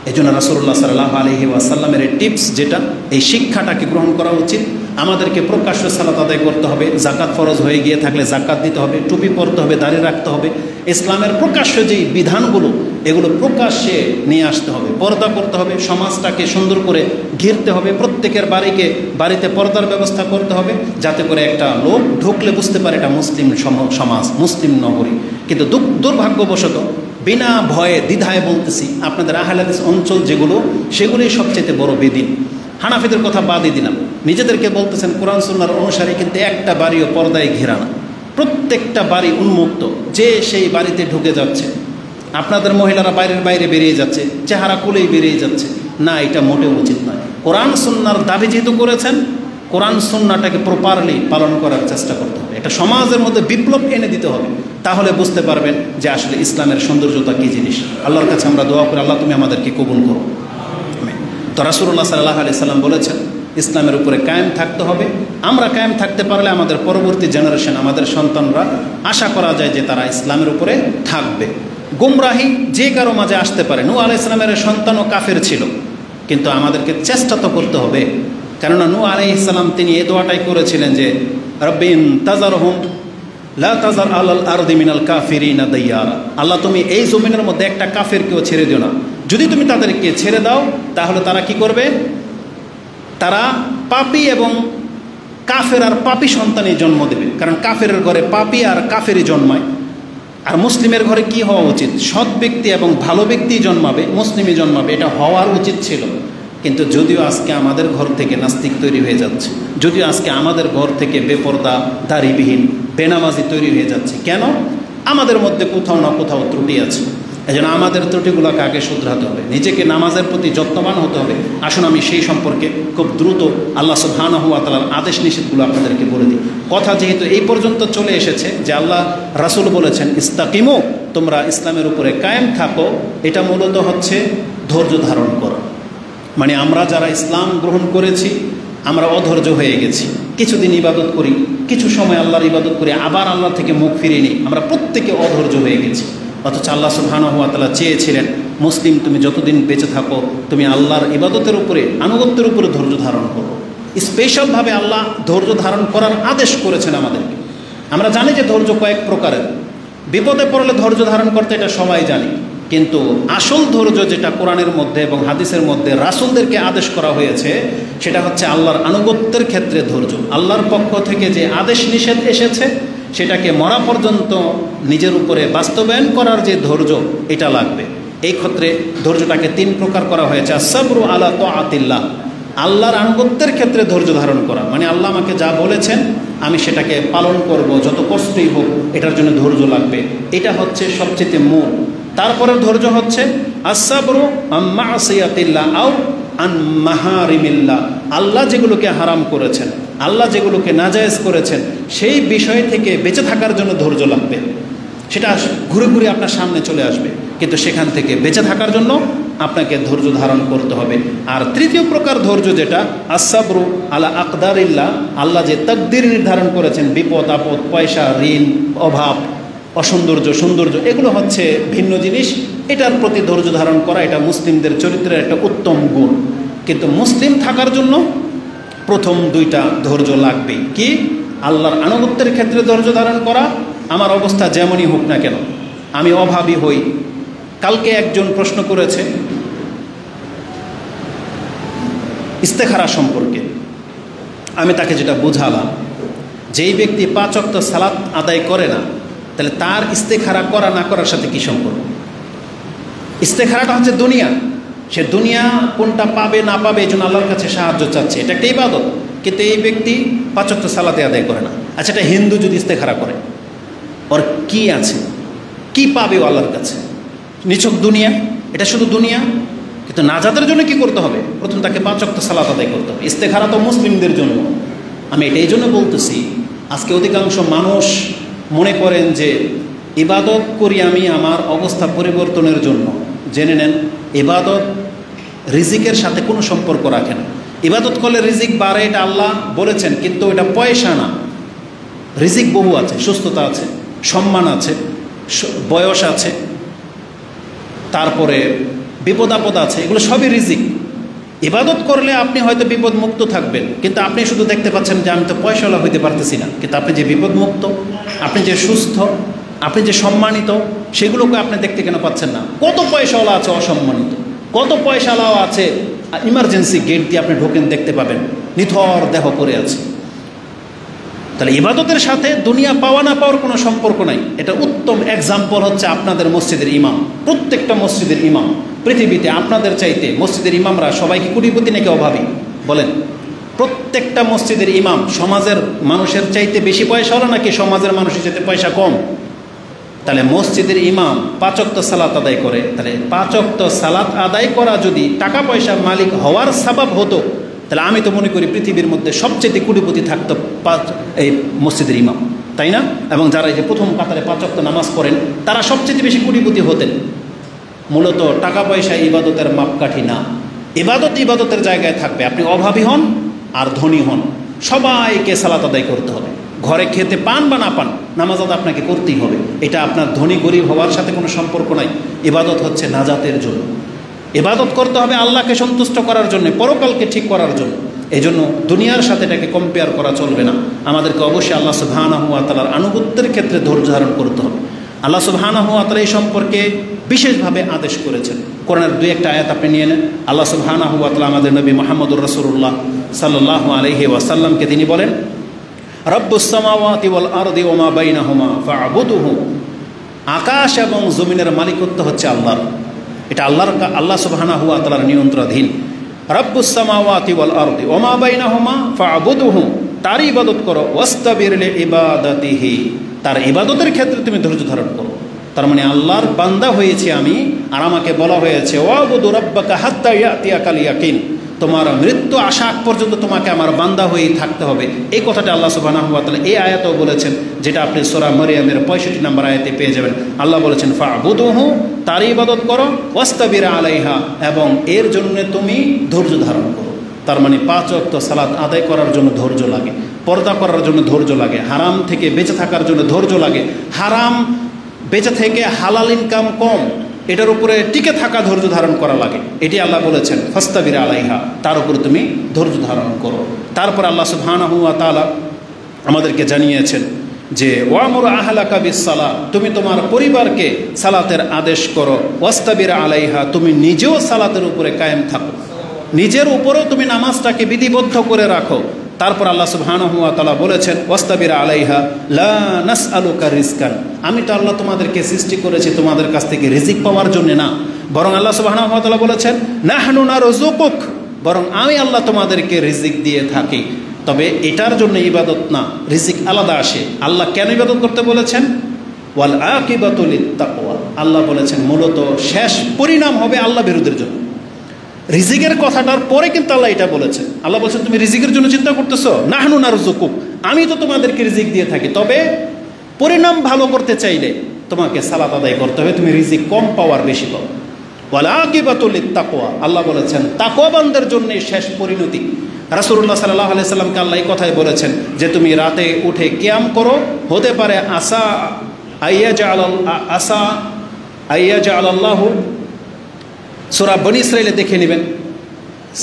[SPEAKER 1] এই জন্য রাসূলুল্লাহ সাল্লাল্লাহু আলাইহি ওয়াসাল্লামের এই টিপস, যেটা এই শিক্ষাটাকে গ্রহণ করা উচিত। আমাদেরকে প্রকাশ্য সালাত আদায় করতে হবে, জাকাত ফরজ হয়ে গিয়ে থাকলে জাকাত দিতে হবে, টুপি পরতে হবে, দাড়ি রাখতে হবে। ইসলামের প্রকাশ্য যেই বিধানগুলো, এগুলো প্রকাশ্যে নিয়ে আসতে হবে, পর্দা করতে হবে, সমাজটাকে সুন্দর করে ঘিরতে হবে, প্রত্যেকের বাড়িতে পর্দার ব্যবস্থা করতে হবে, যাতে করে একটা লোক ঢুকলে বুঝতে পারে এটা মুসলিম সমাজ, মুসলিম নগরী। কিন্তু দুর্ভাগ্যবশত বিনা ভয়ে দ্বিধায় বলতেছি, আপনাদের আহলে হাদিস অঞ্চল যেগুলো, সেগুলোই সবচেয়ে বড় বেদিন। হানাফিদের কথা বাদই দিলাম, নিজেদেরকে বলতেছেন কোরআন সুন্নাহর অনুসারী, কিন্তু একটা বাড়িও পর্দায় ঘেরা না, প্রত্যেকটা বাড়ি উন্মুক্ত, যে সেই বাড়িতে ঢুকে যাচ্ছে। আপনাদের মহিলারা বাইরে বেরিয়ে যাচ্ছে, চেহারা খুলেই বেরিয়ে যাচ্ছে। না, এটা মোটেও উচিত নয়। কোরআন সুন্নাহর দাবি যেহেতু করেছেন, কোরআন সুন্নাহটাকে প্রপারলি পালন করার চেষ্টা করতে হবে। এটা সমাজের মধ্যে বিপ্লব এনে দিতে হবে, তাহলে বুঝতে পারবেন যে আসলে ইসলামের সৌন্দর্যতা কী জিনিস। আল্লাহর কাছে আমরা দোয়া করি, আল্লাহ তুমি আমাদেরকে কবুল করো। তো রাসূলুল্লাহ সাল্লাল্লাহু আলাইহি সাল্লাম বলেছেন ইসলামের উপরে কায়েম থাকতে হবে। আমরা কায়েম থাকতে পারলে আমাদের পরবর্তী জেনারেশন, আমাদের সন্তানরা আশা করা যায় যে তারা ইসলামের উপরে থাকবে। গুমরাহি যে কারো মাঝে আসতে পারে। নূহ আলাইহিস সালামের সন্তানও কাফের ছিল, কিন্তু আমাদেরকে চেষ্টা তো করতে হবে। কেননা নূহ আলাইহিস সালাম তিনি এই দোয়াটাই করেছিলেন যে রব্বি ইন তাযারহুম লা তাযার আলাল আরদি মিনাল কাফিরিনা দাইয়ারা, আল্লাহ তুমি এই জমিনের মধ্যে একটা কাফেরকেও ছেড়ে দিও না। যদি তুমি তাদেরকে ছেড়ে দাও, তাহলে তারা কি করবে? তারা পাপী এবং কাফের আর পাপী সন্তানই জন্ম দেবে। কারণ কাফেরের ঘরে পাপী আর কাফেরই জন্মায়। আর মুসলিমের ঘরে কি হওয়া উচিত? সৎ ব্যক্তি এবং ভালো ব্যক্তি জন্মাবে, মুসলিমই জন্মাবে, এটা হওয়ার উচিত ছিল। কিন্তু যদিও আজকে আমাদের ঘর থেকে নাস্তিক তৈরি হয়ে যাচ্ছে, যদিও আজকে আমাদের ঘর থেকে বেপরদা, দাড়িবিহীন, বেনামাজি তৈরি হয়ে যাচ্ছে। কেন? আমাদের মধ্যে কোথাও না কোথাও ত্রুটি আছে। এই জন্য আমাদের ত্রুটিগুলোকে আগে শুধরাতে হবে, নিজেকে নামাজের প্রতি যত্নবান হতে হবে। আসুন আমি সেই সম্পর্কে খুব দ্রুত আল্লাহ সুবহানাহু ওয়া তাআলার আদেশ নিষেধগুলো আপনাদেরকে বলে দিই। কথা যেহেতু এই পর্যন্ত চলে এসেছে যে আল্লাহ রাসূল বলেছেন ইস্তাকিমু, তোমরা ইসলামের উপরে কায়েম থাকো, এটা মূলত হচ্ছে ধৈর্য ধারণ করো। মানে আমরা যারা ইসলাম গ্রহণ করেছি আমরা অধৈর্য হয়ে গেছি, কিছুদিন ইবাদত করি, কিছু সময় আল্লাহর ইবাদত করি, আবার আল্লাহ থেকে মুখ ফিরিয়ে নিই, আমরা প্রত্যেকে অধৈর্য হয়ে গেছি। অথচ আল্লাহ সুবহানাহু ওয়া তাআলা চেয়েছিলেন মুসলিম তুমি যতদিন বেঁচে থাকো তুমি আল্লাহর ইবাদতের উপরে, আনুগত্যের উপরে ধৈর্য ধারণ করো। স্পেশালভাবে আল্লাহ ধৈর্য ধারণ করার আদেশ করেছেন আমাদেরকে। আমরা জানি যে ধৈর্য কয়েক প্রকারের, বিপদে পড়লে ধৈর্য ধারণ করতে এটা সবাই জানি, কিন্তু আসল ধৈর্য যেটা কোরআনের মধ্যে এবং হাদিসের মধ্যে রাসূলদেরকে আদেশ করা হয়েছে সেটা হচ্ছে আল্লাহর আনুগত্যের ক্ষেত্রে ধৈর্য। আল্লাহর পক্ষ থেকে যে আদেশ নিষেধ এসেছে সেটাকে মরা পর্যন্ত নিজের উপরে বাস্তবায়ন করার যে ধৈর্য, এটা লাগবে। এই ক্ষেত্রে ধৈর্যটাকে 3 প্রকার করা হয়েছে। আস-সাবরু আলা তাআতিল্লাহ, আল্লাহর আনুগত্যের ক্ষেত্রে ধৈর্য ধারণ করা, মানে আল্লাহ আমাকে যা বলেছেন আমি সেটাকে পালন করব, যত কষ্টই হোক এটার জন্য ধৈর্য লাগবে। এটা হচ্ছে সবচেয়ে মূল। তারপরের ধৈর্য হচ্ছে আস-সাবরু আন মা'সিয়াতিল্লাহ আও আন মাহারিমিল্লাহ, আল্লাহ যেগুলোকে হারাম করেছেন, আল্লাহ যেগুলোকে নাজায়েজ করেছেন সেই বিষয় থেকে বেঁচে থাকার জন্য ধৈর্য লাগবে। সেটা ঘুরে ঘুরে আপনার সামনে চলে আসবে, কিন্তু সেখান থেকে বেঁচে থাকার জন্য আপনাকে ধৈর্য ধারণ করতে হবে। আর তৃতীয় প্রকার ধৈর্য যেটা আস-সাবরু আলা আকদারিল্লাহ, আল্লাহ যে তাকদীর নির্ধারণ করেছেন, বিপদ আপদ, পয়সা, ঋণ, অভাব, অসৌন্দর্য, সৌন্দর্য, এগুলো হচ্ছে ভিন্ন জিনিস। এটার প্রতি ধৈর্য ধারণ করা এটা মুসলিমদের চরিত্রের একটা উত্তম গুণ। কিন্তু মুসলিম থাকার জন্য প্রথম 2টা ধৈর্য লাগবে। কি? আল্লাহর আনুগত্যের ক্ষেত্রে ধৈর্য ধারণ করা, আমার অবস্থা যেমনই হোক না কেন, আমি অভাবী হই। কালকে একজন প্রশ্ন করেছে ইস্তেখারা সম্পর্কে, আমি তাকে যেটা বুঝালাম, যেই ব্যক্তি 5 ওয়াক্ত সালাত আদায় করে না তাহলে তার ইস্তেখারা করা না করার সাথে কি সম্পর্ক? ইস্তেখারাটা হচ্ছে দুনিয়া, সে দুনিয়া কোনটা পাবে না পাবে এই জন্য আল্লাহর কাছে সাহায্য চাচ্ছে, এটা একটা ইবাদত। কিন্তু এই ব্যক্তি 5 ওয়াক্ত সালাতে আদায় করে না। আচ্ছা, এটা হিন্দু যদি ইস্তেখারা করে ওর কি আছে, কি পাবে ও আল্লাহর কাছে? নিছক দুনিয়া, এটা শুধু দুনিয়া। কিন্তু নাজাতের জন্য কি করতে হবে? প্রথম তাকে 5 ওয়াক্ত সালাত আদায় করতে হবে। ইস্তেখারা তো মুসলিমদের জন্য। আমি এটা এই জন্য বলতেছি, আজকে অধিকাংশ মানুষ মনে করেন যে ইবাদত করি আমি আমার অবস্থা পরিবর্তনের জন্য। জেনে নেন, ইবাদত রিজিকের সাথে কোনো সম্পর্ক রাখে না। ইবাদত করলে রিজিক বাড়ে, এটা আল্লাহ বলেছেন, কিন্তু এটা পয়সা না। রিজিক বহু আছে, সুস্থতা আছে, সম্মান আছে, বয়স আছে, তারপরে বিপদ আপদ আছে, এগুলো সবই রিজিক। ইবাদত করলে আপনি হয়তো বিপদ মুক্ত থাকবেন, কিন্তু আপনি শুধু দেখতে পাচ্ছেন যে আমি তো পয়সাওয়ালা হইতে পারতেছি না, কিন্তু আপনি যে বিপদ মুক্ত, আপনি যে সুস্থ, আপনি যে সম্মানিত, সেগুলোকে আপনি দেখতে কেন পাচ্ছেন না? কত পয়সাওয়ালা আছে অসম্মানিত, কত পয়সাওয়ালাও আছে ইমার্জেন্সি গেট দিয়ে আপনি ঢোকেন, দেখতে পাবেন নিথর দেহ পড়ে আছে। তাহলে ইবাদতের সাথে দুনিয়া পাওয়া না পাওয়ার কোনো সম্পর্ক নাই। এটা উত্তম এক্সাম্পল হচ্ছে আপনাদের মসজিদের ইমাম। প্রত্যেকটা মসজিদের ইমাম পৃথিবীতে আপনাদের চাইতে মসজিদের ইমামরা সবাই কি কোটিপতি নাকি অভাবী? বলেন। প্রত্যেকটা মসজিদের ইমাম সমাজের মানুষের চাইতে বেশি পয়সাওয়ালা নাকি সমাজের মানুষের চাইতে পয়সা কম? তাহলে মসজিদের ইমাম 5 ওয়াক্ত সালাত আদায় করে, তাহলে 5 ওয়াক্ত সালাত আদায় করা যদি টাকা পয়সার মালিক হওয়ার সাবাব হতো, তাহলে আমি তো মনে করি পৃথিবীর মধ্যে সবচেয়ে কোটিপতি থাকতো এই মসজিদের ইমাম, তাই না? এবং যারা এই যে প্রথম কাতারে 5 ওয়াক্ত নামাজ পড়েন তারা সবচেয়ে বেশি কোটিপতি হতেন। মূলত টাকা পয়সা ইবাদতের মাপকাঠি না। ইবাদত ইবাদতের জায়গায় থাকবে। আপনি অভাবী হন আর ধনী হন, সবাইকে সালাত আদায় করতে হবে। ঘরে খেতে পান বা না পান, নামাজ আদায় আপনাকে করতেই হবে। এটা আপনার ধনী গরিব হওয়ার সাথে কোনো সম্পর্ক নাই। ইবাদত হচ্ছে নাজাতের জন্য। ইবাদত করতে হবে আল্লাহকে সন্তুষ্ট করার জন্য, পরকালকে ঠিক করার জন্য। এই জন্য দুনিয়ার সাথে এটাকে কম্পেয়ার করা চলবে না। আমাদেরকে অবশ্যই আল্লাহ সুবহানাহু ওয়া তাআলার আনুগত্যের ক্ষেত্রে ধৈর্য ধারণ করতে হবে। আল্লাহ সুবহানাহু ওয়া তাআলা এই সম্পর্কে বিশেষভাবে আদেশ করেছেন। কোরআনের 2-1টা আয়াত আপনি নিয়ে নেন। আল্লাহ সুবহানাহু ওয়া তাআলা আমাদের নবী মুহাম্মদুর রাসূলুল্লাহ সাল্লাল্লাহু আলাইহি ওয়াসাল্লামকে তিনি বলেন, রব্বুস সামাওয়াতি ওয়াল আরদি ওয়া মা বাইনাহুমা ফা'বুদহু আকাশ এবং জমিনের মালিকত্ব হচ্ছে আল্লাহর। এটা আল্লাহ সুবহানাহু ওয়া তাআলার নিয়ন্ত্রণাধীন। রাব্বুস সামাওয়াতি ওয়াল আরদি ওয়া মা বাইনাহুমা ফা'বুদহু, তার ইবাদত করো, ওয়াস্তাবির লিইবাদাতিহি, তার ইবাদতের ক্ষেত্রে তুমি ধৈর্য ধারণ করো। তার মানে আল্লাহর বান্দা হয়েছি আমি, আর আমাকে বলা হয়েছে ওয়াবুদু রাব্বাকা হাত্তা ইয়াতিয়াকাল ইয়াকিন, তোমার মৃত্যু আসা আগ পর্যন্ত তোমাকে আমার বান্দা হয়েই থাকতে হবে। এই কথাটা আল্লাহ সুবহানাহু ওয়া তাআলা এই আয়াতেও বলেছেন, যেটা আপনি সূরা মারইয়ামের 65 নম্বর আয়াতে পেয়ে যাবেন। আল্লাহ বলেছেন ফা'বুদুহু, তার ইবাদত করো, ওয়াস্তাবির আলাইহা, এবং এর জন্য তুমি ধৈর্য ধারণ করো। তার মানে 5 ওয়াক্ত সালাত আদায় করার জন্য ধৈর্য লাগে, পর্দা করার জন্য ধৈর্য লাগে, হারাম থেকে বেঁচে থাকার জন্য ধৈর্য লাগে, হারাম বেঁচে থেকে হালাল ইনকাম কম, এটার উপরে টিকে থাকা ধৈর্য ধারণ করা লাগে। এটি আল্লাহ বলেছেন ফাস্তাবির আলাইহা, তার উপরে তুমি ধৈর্য ধারণ করো। তারপর আল্লাহ সুবহানাহু ওয়া তাআলা আমাদেরকে জানিয়েছেন যে ওয়ামুর আহলাকা বিসসালাহ, তুমি তোমার পরিবারকে সালাতের আদেশ করো, ওয়াস্তাবির আলাইহা, তুমি নিজেও সালাতের উপরে কায়েম থাকো, নিজের উপরেও তুমি নামাজটাকে বিধিবদ্ধ করে রাখো। তারপর আল্লাহ সুবহানাহু ওয়া তাআলা বলেছেন ওয়াস্তাবির আলাইহা লা নাসআলুকা রিজকান, আমি তো আল্লাহ তোমাদেরকে সৃষ্টি করেছি তোমাদের কাছ থেকে রিজিক পাওয়ার জন্য না, বরং আল্লাহ সুবহানাহু ওয়া তাআলা বলেছেন নাহনু নারযুকুক, বরং আমি আল্লাহ তোমাদেরকে রিজিক দিয়ে থাকি। তবে এটার জন্য ইবাদত না, রিজিক আলাদা আসে। আল্লাহ কেন ইবাদত করতে বলেছেন? ওয়াল আকিবাতু লিত্তাকওয়া, আল্লাহ বলেছেন মূলত শেষ পরিণাম হবে আল্লাহ বিরোধীর জন্য। রিজিকের কথাটার পরে কিন্তু আল্লাহ এটা বলেছেন। আল্লাহ বলছেন তুমি রিজিকের জন্য চিন্তা করতেছো, নাহনু নারযুকুক, আমি তো তোমাদেরকে রিজিক দিয়ে থাকি, তবে পরিণাম ভালো করতে চাইলে তোমাকে সালাত আদায় করতে হবে, তুমি রিজিক কম পাওয়ার বেশি পাও। ওয়াল আকিবাতু লিত্তাকওয়া, আল্লাহ বলেছেন তাকওয়াবানদের জন্য শেষ পরিণতি। রাসূলুল্লাহ সাল্লাল্লাহু আলাইহি সাল্লামকে আল্লাহ এই কথাই বলেছেন যে তুমি রাতে উঠে কিয়াম করো, হতে পারে আসা আইয়াজআলাল্লাহু, সূরা বনী ইসরাঈলে দেখে নেবেন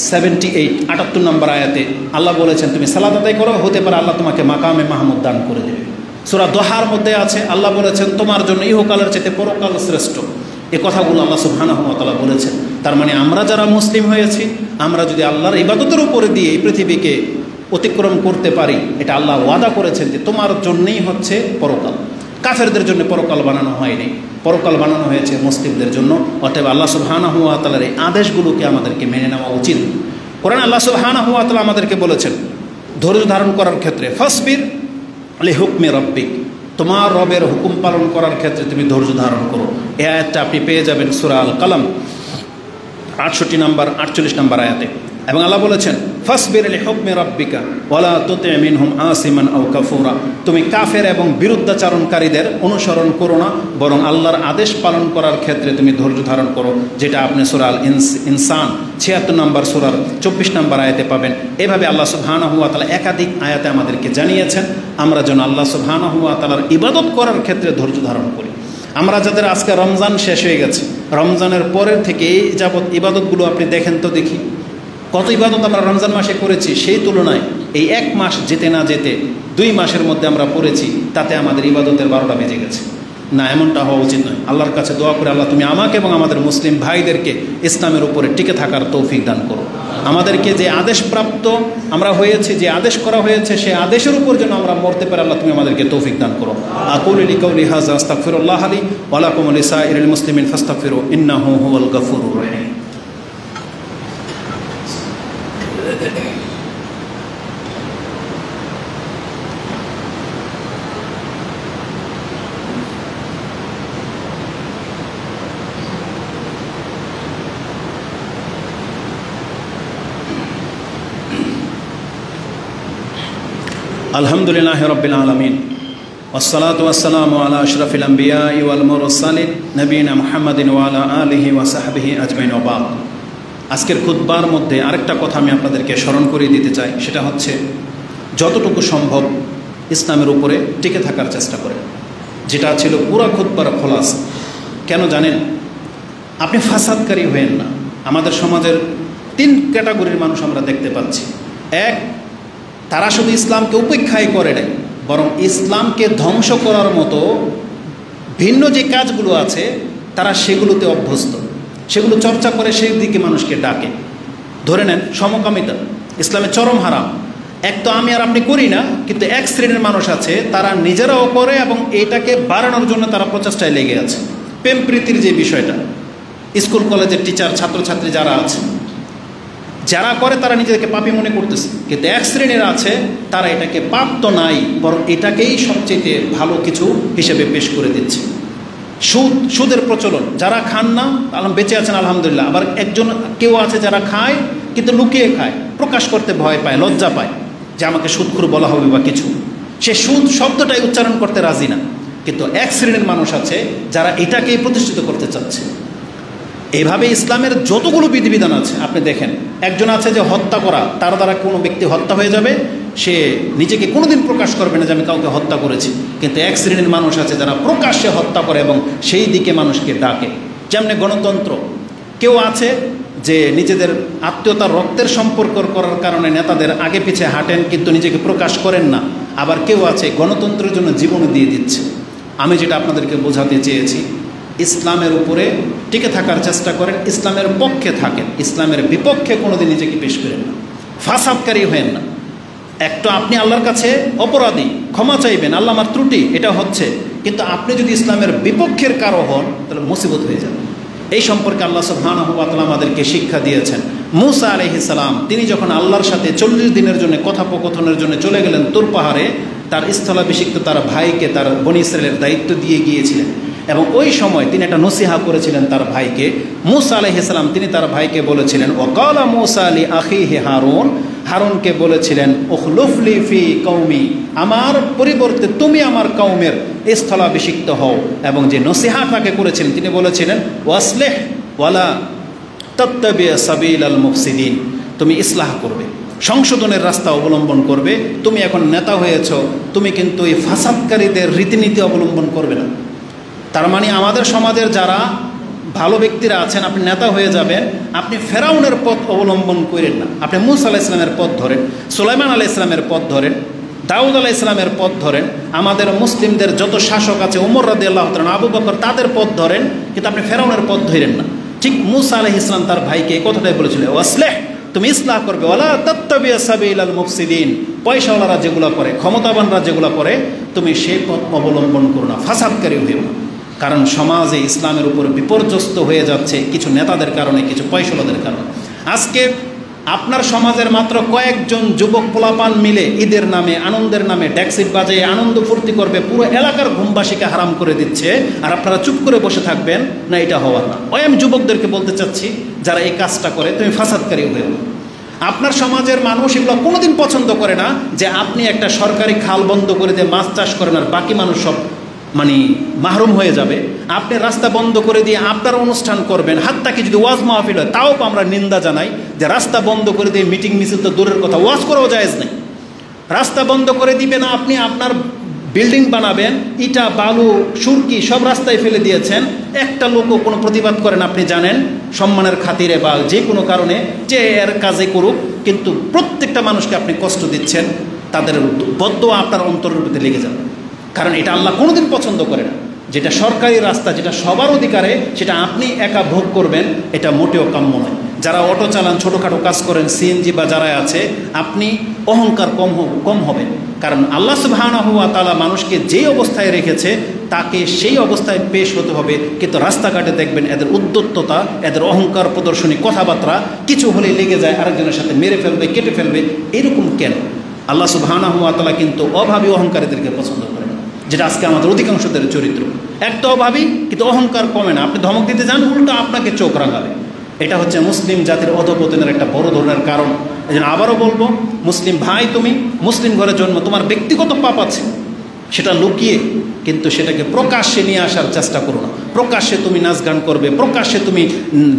[SPEAKER 1] 78 নম্বর আয়াতে আল্লাহ বলেছেন তুমি সালাত আদায় করো, হতে পারে আল্লাহ তোমাকে মাকামে মাহমুদ দান করে দেবে। সূরা দোহার মধ্যে আছে আল্লাহ বলেছেন তোমার জন্য ইহকালের চাইতে পরকাল শ্রেষ্ঠ। এ কথাগুলো আল্লাহ সুবহানাহু ওয়া তাআলা বলেছেন। তার মানে আমরা যারা মুসলিম হয়েছি, আমরা যদি আল্লাহর ইবাদতের উপরে দিয়ে এই পৃথিবীকে অতিক্রম করতে পারি, এটা আল্লাহ ওয়াদা করেছেন যে তোমার জন্যই হচ্ছে পরকাল। কাফেরদের জন্য পরকাল বানানো হয়নি, পরকাল বানানো হয়েছে মুসলিমদের জন্য। অতএব আল্লাহ সুবহানাহু ওয়া তাআলার এই আদেশগুলোকে আমাদেরকে মেনে নেওয়া উচিত। কোরআন আল্লাহ সুবহানাহু ওয়া তাআলা আমাদেরকে বলেছেন ধৈর্য ধারণ করার ক্ষেত্রে ফাসবির লিহুকমি রাব্বিক, তোমার রবের হুকুম পালন করার ক্ষেত্রে তুমি ধৈর্য ধারণ করো। এই আয়াতটা আপনি পেয়ে যাবেন সূরা আল কালাম 48 নম্বর আয়াতে। এবং আল্লাহ বলেছেন ফাসবির লিহুকমি রাব্বিকা ওয়ালা তুতি' মিনহুম আসিমান আও কাফুরা, তুমি কাফের এবং বিরুদ্ধাচরণকারীদের অনুসরণ করো না, বরং আল্লাহর আদেশ পালন করার ক্ষেত্রে তুমি ধৈর্য ধারণ করো, যেটা আপনি সূরা আল ইনসান 76 নম্বর সূরার 24 নম্বর আয়াতে পাবেন। এভাবে আল্লাহ সুবহানাহু ওয়া তাআলা একাধিক আয়াতে আমাদেরকে জানিয়েছেন আমরা যেন আল্লাহ সুবহানাহু ওয়া তাআলার ইবাদত করার ক্ষেত্রে ধৈর্য ধারণ করি। আমরা যাদের আজকে রমজান শেষ হয়ে গেছে, রমজানের পরের থেকে এই যাবৎ ইবাদতগুলো আপনি দেখেন তো দেখি, কত ইবাদত আমরা রমজান মাসে করেছি, সেই তুলনায় এই 1 মাস যেতে না যেতে 2 মাসের মধ্যে আমরা পড়েছি, তাতে আমাদের ইবাদতের 12টা বেজে গেছে। না, এমনটা হওয়া উচিত নয়। আল্লাহর কাছে দোয়া করে আল্লাহ তুমি আমাকে এবং আমাদের মুসলিম ভাইদেরকে ইসলামের উপরে টিকে থাকার তৌফিক দান করো। আমাদেরকে যে আদেশপ্রাপ্ত আমরা হয়েছি, যে আদেশ করা হয়েছে, সেই আদেশের উপর যেন আমরা মরতে পারি, আল্লাহ তুমি আমাদেরকে তৌফিক দান করো। আকুলু লিকাউলি হাযা আস্তাগফিরুল্লাহ লি ওয়া লাকুম ওয়া লিসাইরিল মুসলিমিন ফাস্তাগফিরু ইন্নাহু হুয়াল গফুরুর রহিম। আলহামদুলিল্লাহি রাব্বিল আলামিন ওয়াসসালাতু ওয়াসসালামু আলা আশরাফিল আমবিয়াই ওয়াল মুরসালিন নবিয়িনা মুহাম্মাদিন ওয়া আলা আলিহি ওয়া সাহবিহি আজমাইন ওয়া বাদ। আজকের খুতবার মধ্যে আরেকটা কথা আমি আপনাদেরকে স্মরণ করিয়ে দিতে চাই, সেটা হচ্ছে যতটুকু সম্ভব ইসলামের উপরে টিকে থাকার চেষ্টা করেন, যেটা ছিল পুরো খুতবার খোলাস। কেন জানেন? আপনি ফাসাদকারী হয়েন না। আমাদের সমাজের 3 ক্যাটাগরির মানুষ আমরা দেখতে পাচ্ছি। এক, তারা শুধু ইসলামকে উপেক্ষাই করে নাই, বরং ইসলামকে ধ্বংস করার মতো ভিন্ন যে কাজগুলো আছে তারা সেগুলোতে অভ্যস্ত, সেগুলো চর্চা করে সেই দিকে মানুষকে ডাকে। ধরে নেন সমকামিতা, ইসলামে চরম হারাম, এক তো আমি আর আপনি করি না, কিন্তু এক শ্রেণীর মানুষ আছে তারা নিজেরাও করে এবং এটাকে বাড়ানোর জন্য তারা প্রচেষ্টায় লেগে আছে। প্রেম প্রীতির যে বিষয়টা, স্কুল কলেজের টিচার ছাত্রছাত্রী যারা আছে, যারা করে তারা নিজেদেরকে পাপী মনে করতেছে, কিন্তু এক শ্রেণীর আছে তারা এটাকে পাপ তো নাই, বরং এটাকেই সবচেয়ে ভালো কিছু হিসেবে পেশ করে দিচ্ছে। সুদের প্রচলন, যারা খান না বেঁচে আছেন আলহামদুলিল্লাহ, আবার কেউ আছে যারা খায় কিন্তু লুকিয়ে খায়, প্রকাশ করতে ভয় পায়, লজ্জা পায় যে আমাকে সুদখোর বলা হবে বা কিছু, সে সুদ শব্দটাই উচ্চারণ করতে রাজি না। কিন্তু এক শ্রেণীর মানুষ আছে যারা এটাকেই প্রতিষ্ঠিত করতে চাচ্ছে। এইভাবে ইসলামের যতগুলো বিধিবিধান আছে আপনি দেখেন, একজন আছে যে হত্যা করা, তার দ্বারা কোনো ব্যক্তি হত্যা হয়ে যাবে, সে নিজেকে কোনোদিন প্রকাশ করবে না যে আমি কাউকে হত্যা করেছি। কিন্তু এক শ্রেণীর মানুষ আছে যারা প্রকাশ্যে হত্যা করে এবং সেই দিকে মানুষকে ডাকে। যেমনি গণতন্ত্র, কেউ আছে যে নিজেদের আত্মীয়তার রক্তের সম্পর্ক করার কারণে নেতাদের আগে পিছে হাঁটেন কিন্তু নিজেকে প্রকাশ করেন না। আবার কেউ আছে গণতন্ত্রের জন্য জীবন দিয়ে দিচ্ছে। আমি যেটা আপনাদেরকে বোঝাতে চেয়েছি, ইসলামের উপরে টিকে থাকার চেষ্টা করেন, ইসলামের পক্ষে থাকেন, ইসলামের বিপক্ষে কোনোদিন নিজেকে পেশ করেন না, ফাসাদকারী হয়েন না। একটা আপনি আল্লাহর কাছে অপরাধী, ক্ষমা চাইবেন, আল্লাহ আমার ত্রুটি, এটা হচ্ছে, কিন্তু আপনি যদি ইসলামের বিপক্ষের কারো হন তাহলে মুসিবত হয়ে যাবে। এই সম্পর্কে আল্লাহ সুবহানাহু ওয়া তাআলা আমাদেরকে শিক্ষা দিয়েছেন। মূসা আলাইহিস সালাম তিনি যখন আল্লাহর সাথে 40 দিনের জন্য কথোপকথনের জন্য চলে গেলেন তুর পাহাড়ে, তার স্থলাভিষিক্ত তার ভাইকে তার বনী ইসরাইলের দায়িত্ব দিয়ে গিয়েছিলেন এবং ওই সময় তিনি একটা নসিহা করেছিলেন তার ভাইকে। মূসা আলাইহিস সালাম তিনি তার ভাইকে বলেছিলেন, ওয়াকালা মূসা লি আখিহি হারুন, হারুনকে বলেছিলেন, উখলুফলি ফি কওমি, আমার পরিবর্তে তুমি আমার কওমের স্থলাভিষিক্ত হও। এবং যে নসিহা তাকে করেছিলেন তিনি বলেছিলেন, ওয়াসলিহ ওয়ালা তাত্তাবি সাবিলাল মুফসিদিন, তুমি ইসলাহ করবে, সংশোধনের রাস্তা অবলম্বন করবে। তুমি এখন নেতা হয়েছ, তুমি কিন্তু এই ফাসাদকারীদের রীতিনীতি অবলম্বন করবে না। তার মানে আমাদের সমাজের যারা ভালো ব্যক্তিরা আছেন, আপনি নেতা হয়ে যাবেন, আপনি ফেরাউনের পথ অবলম্বন করেন না, আপনি মূসা আলাইহিস সালামের পথ ধরেন, সুলাইমান আলাইহিস সালামের পথ ধরেন, দাউদ আলাইহিস সালামের পথ ধরেন, আমাদের মুসলিমদের যত শাসক আছে ওমর রাদিয়াল্লাহু তাআলা, আবু বকর, তাদের পথ ধরেন, কিন্তু আপনি ফেরাউনের পথ ধরেন না। ঠিক মূসা আলাইহিস সালাম তার ভাইকে এই কথাটাই বলেছিলেন, ওয়াসলিহ, তুমি ইসলাহ করবে, ওয়ালা তাত্তাবি সাবিলাল মুফসিদিন, পয়সাওয়ালারা যেগুলো করে, ক্ষমতাবানরা যেগুলো করে, তুমি সেই পথ অবলম্বন করো না, ফাসাদকারী হইও না। কারণ সমাজে ইসলামের উপর বিপর্যস্ত হয়ে যাচ্ছে কিছু নেতাদের কারণে, কিছু পয়সাওয়ালাদের কারণে। আজকে আপনার সমাজের মাত্র কয়েকজন যুবক পোলাপান মিলে ঈদের নামে, আনন্দের নামে ড্যাক্সিট বাজিয়ে আনন্দ ফুর্তি করবে, পুরো এলাকার ঘুমবাসীকে হারাম করে দিচ্ছে, আর আপনারা চুপ করে বসে থাকবেন না, এটা হওয়ার না। ওই আমি যুবকদেরকে বলতে চাচ্ছি যারা এই কাজটা করে, তুমি ফাসাদকারী হয়ে না। আপনার সমাজের মানুষ এগুলো কোনোদিন পছন্দ করে না যে আপনি একটা সরকারি খাল বন্ধ করে দিয়ে মাছ চাষ করেন আর বাকি মানুষ সব মাহরুম হয়ে যাবে। আপনি রাস্তা বন্ধ করে দিয়ে আপনার অনুষ্ঠান করবেন, হাত্তাকি যদি ওয়াজ মাহফিল হয় তাও আমরা নিন্দা জানাই যে রাস্তা বন্ধ করে দিয়ে মিটিং মিছিল তো দূরের কথা, ওয়াজ করাও জায়েজ নেই। রাস্তা বন্ধ করে দিবেন, আপনি আপনার বিল্ডিং বানাবেন, ইটা বালু সুরকি সব রাস্তায় ফেলে দিয়েছেন, একটা লোকও কোনো প্রতিবাদ করেন, আপনি জানেন সম্মানের খাতিরে বা যে কোনো কারণে যে এর কাজে করুক, কিন্তু প্রত্যেকটা মানুষকে আপনি কষ্ট দিচ্ছেন, তাদের বদদোয়া আপনার অন্তরের মধ্যে লেগে যাবে। কারণ এটা আল্লাহ কোনোদিন পছন্দ করে না। যেটা সরকারি রাস্তা, যেটা সবার অধিকারে, সেটা আপনি একা ভোগ করবেন, এটা মোটেও কাম্য নয়। যারা অটো চালান, ছোটোখাটো কাজ করেন, সিএনজি বা যারা আছে, আপনি অহংকার কম হবে। কারণ আল্লাহ সুবহানাহু ওয়া তাআলা মানুষকে যেই অবস্থায় রেখেছে তাকে সেই অবস্থায় পেশ হতে হবে। কিন্তু রাস্তাঘাটে দেখবেন এদের উদ্যত্ততা, এদের অহংকার প্রদর্শনী, কথাবার্তা কিছু হলেই লেগে যায়, আরেকজনের সাথে মেরে ফেলবে, কেটে ফেলবে। এরকম কেন? আল্লাহ সুবহানাহু ওয়া তাআলা কিন্তু অভাবী অহংকারীদেরকে পছন্দ করেন, যেটা আজকে আমাদের অধিকাংশদের চরিত্র। একটা অভাবী কিন্তু অহংকার কমে না, আপনি ধমক দিতে যান উল্টো আপনাকে চোখ রাঙাবে। এটা হচ্ছে মুসলিম জাতির অধঃপতনের একটা বড় ধরনের কারণ। এই জন্য আবারও বলবো, মুসলিম ভাই, তুমি মুসলিম ঘরে জন্ম, তোমার ব্যক্তিগত পাপ আছে, সেটা লুকিয়ে কিন্তু সেটাকে প্রকাশ্যে নিয়ে আসার চেষ্টা করো না। প্রকাশ্যে তুমি নাচ গান করবে, প্রকাশ্যে তুমি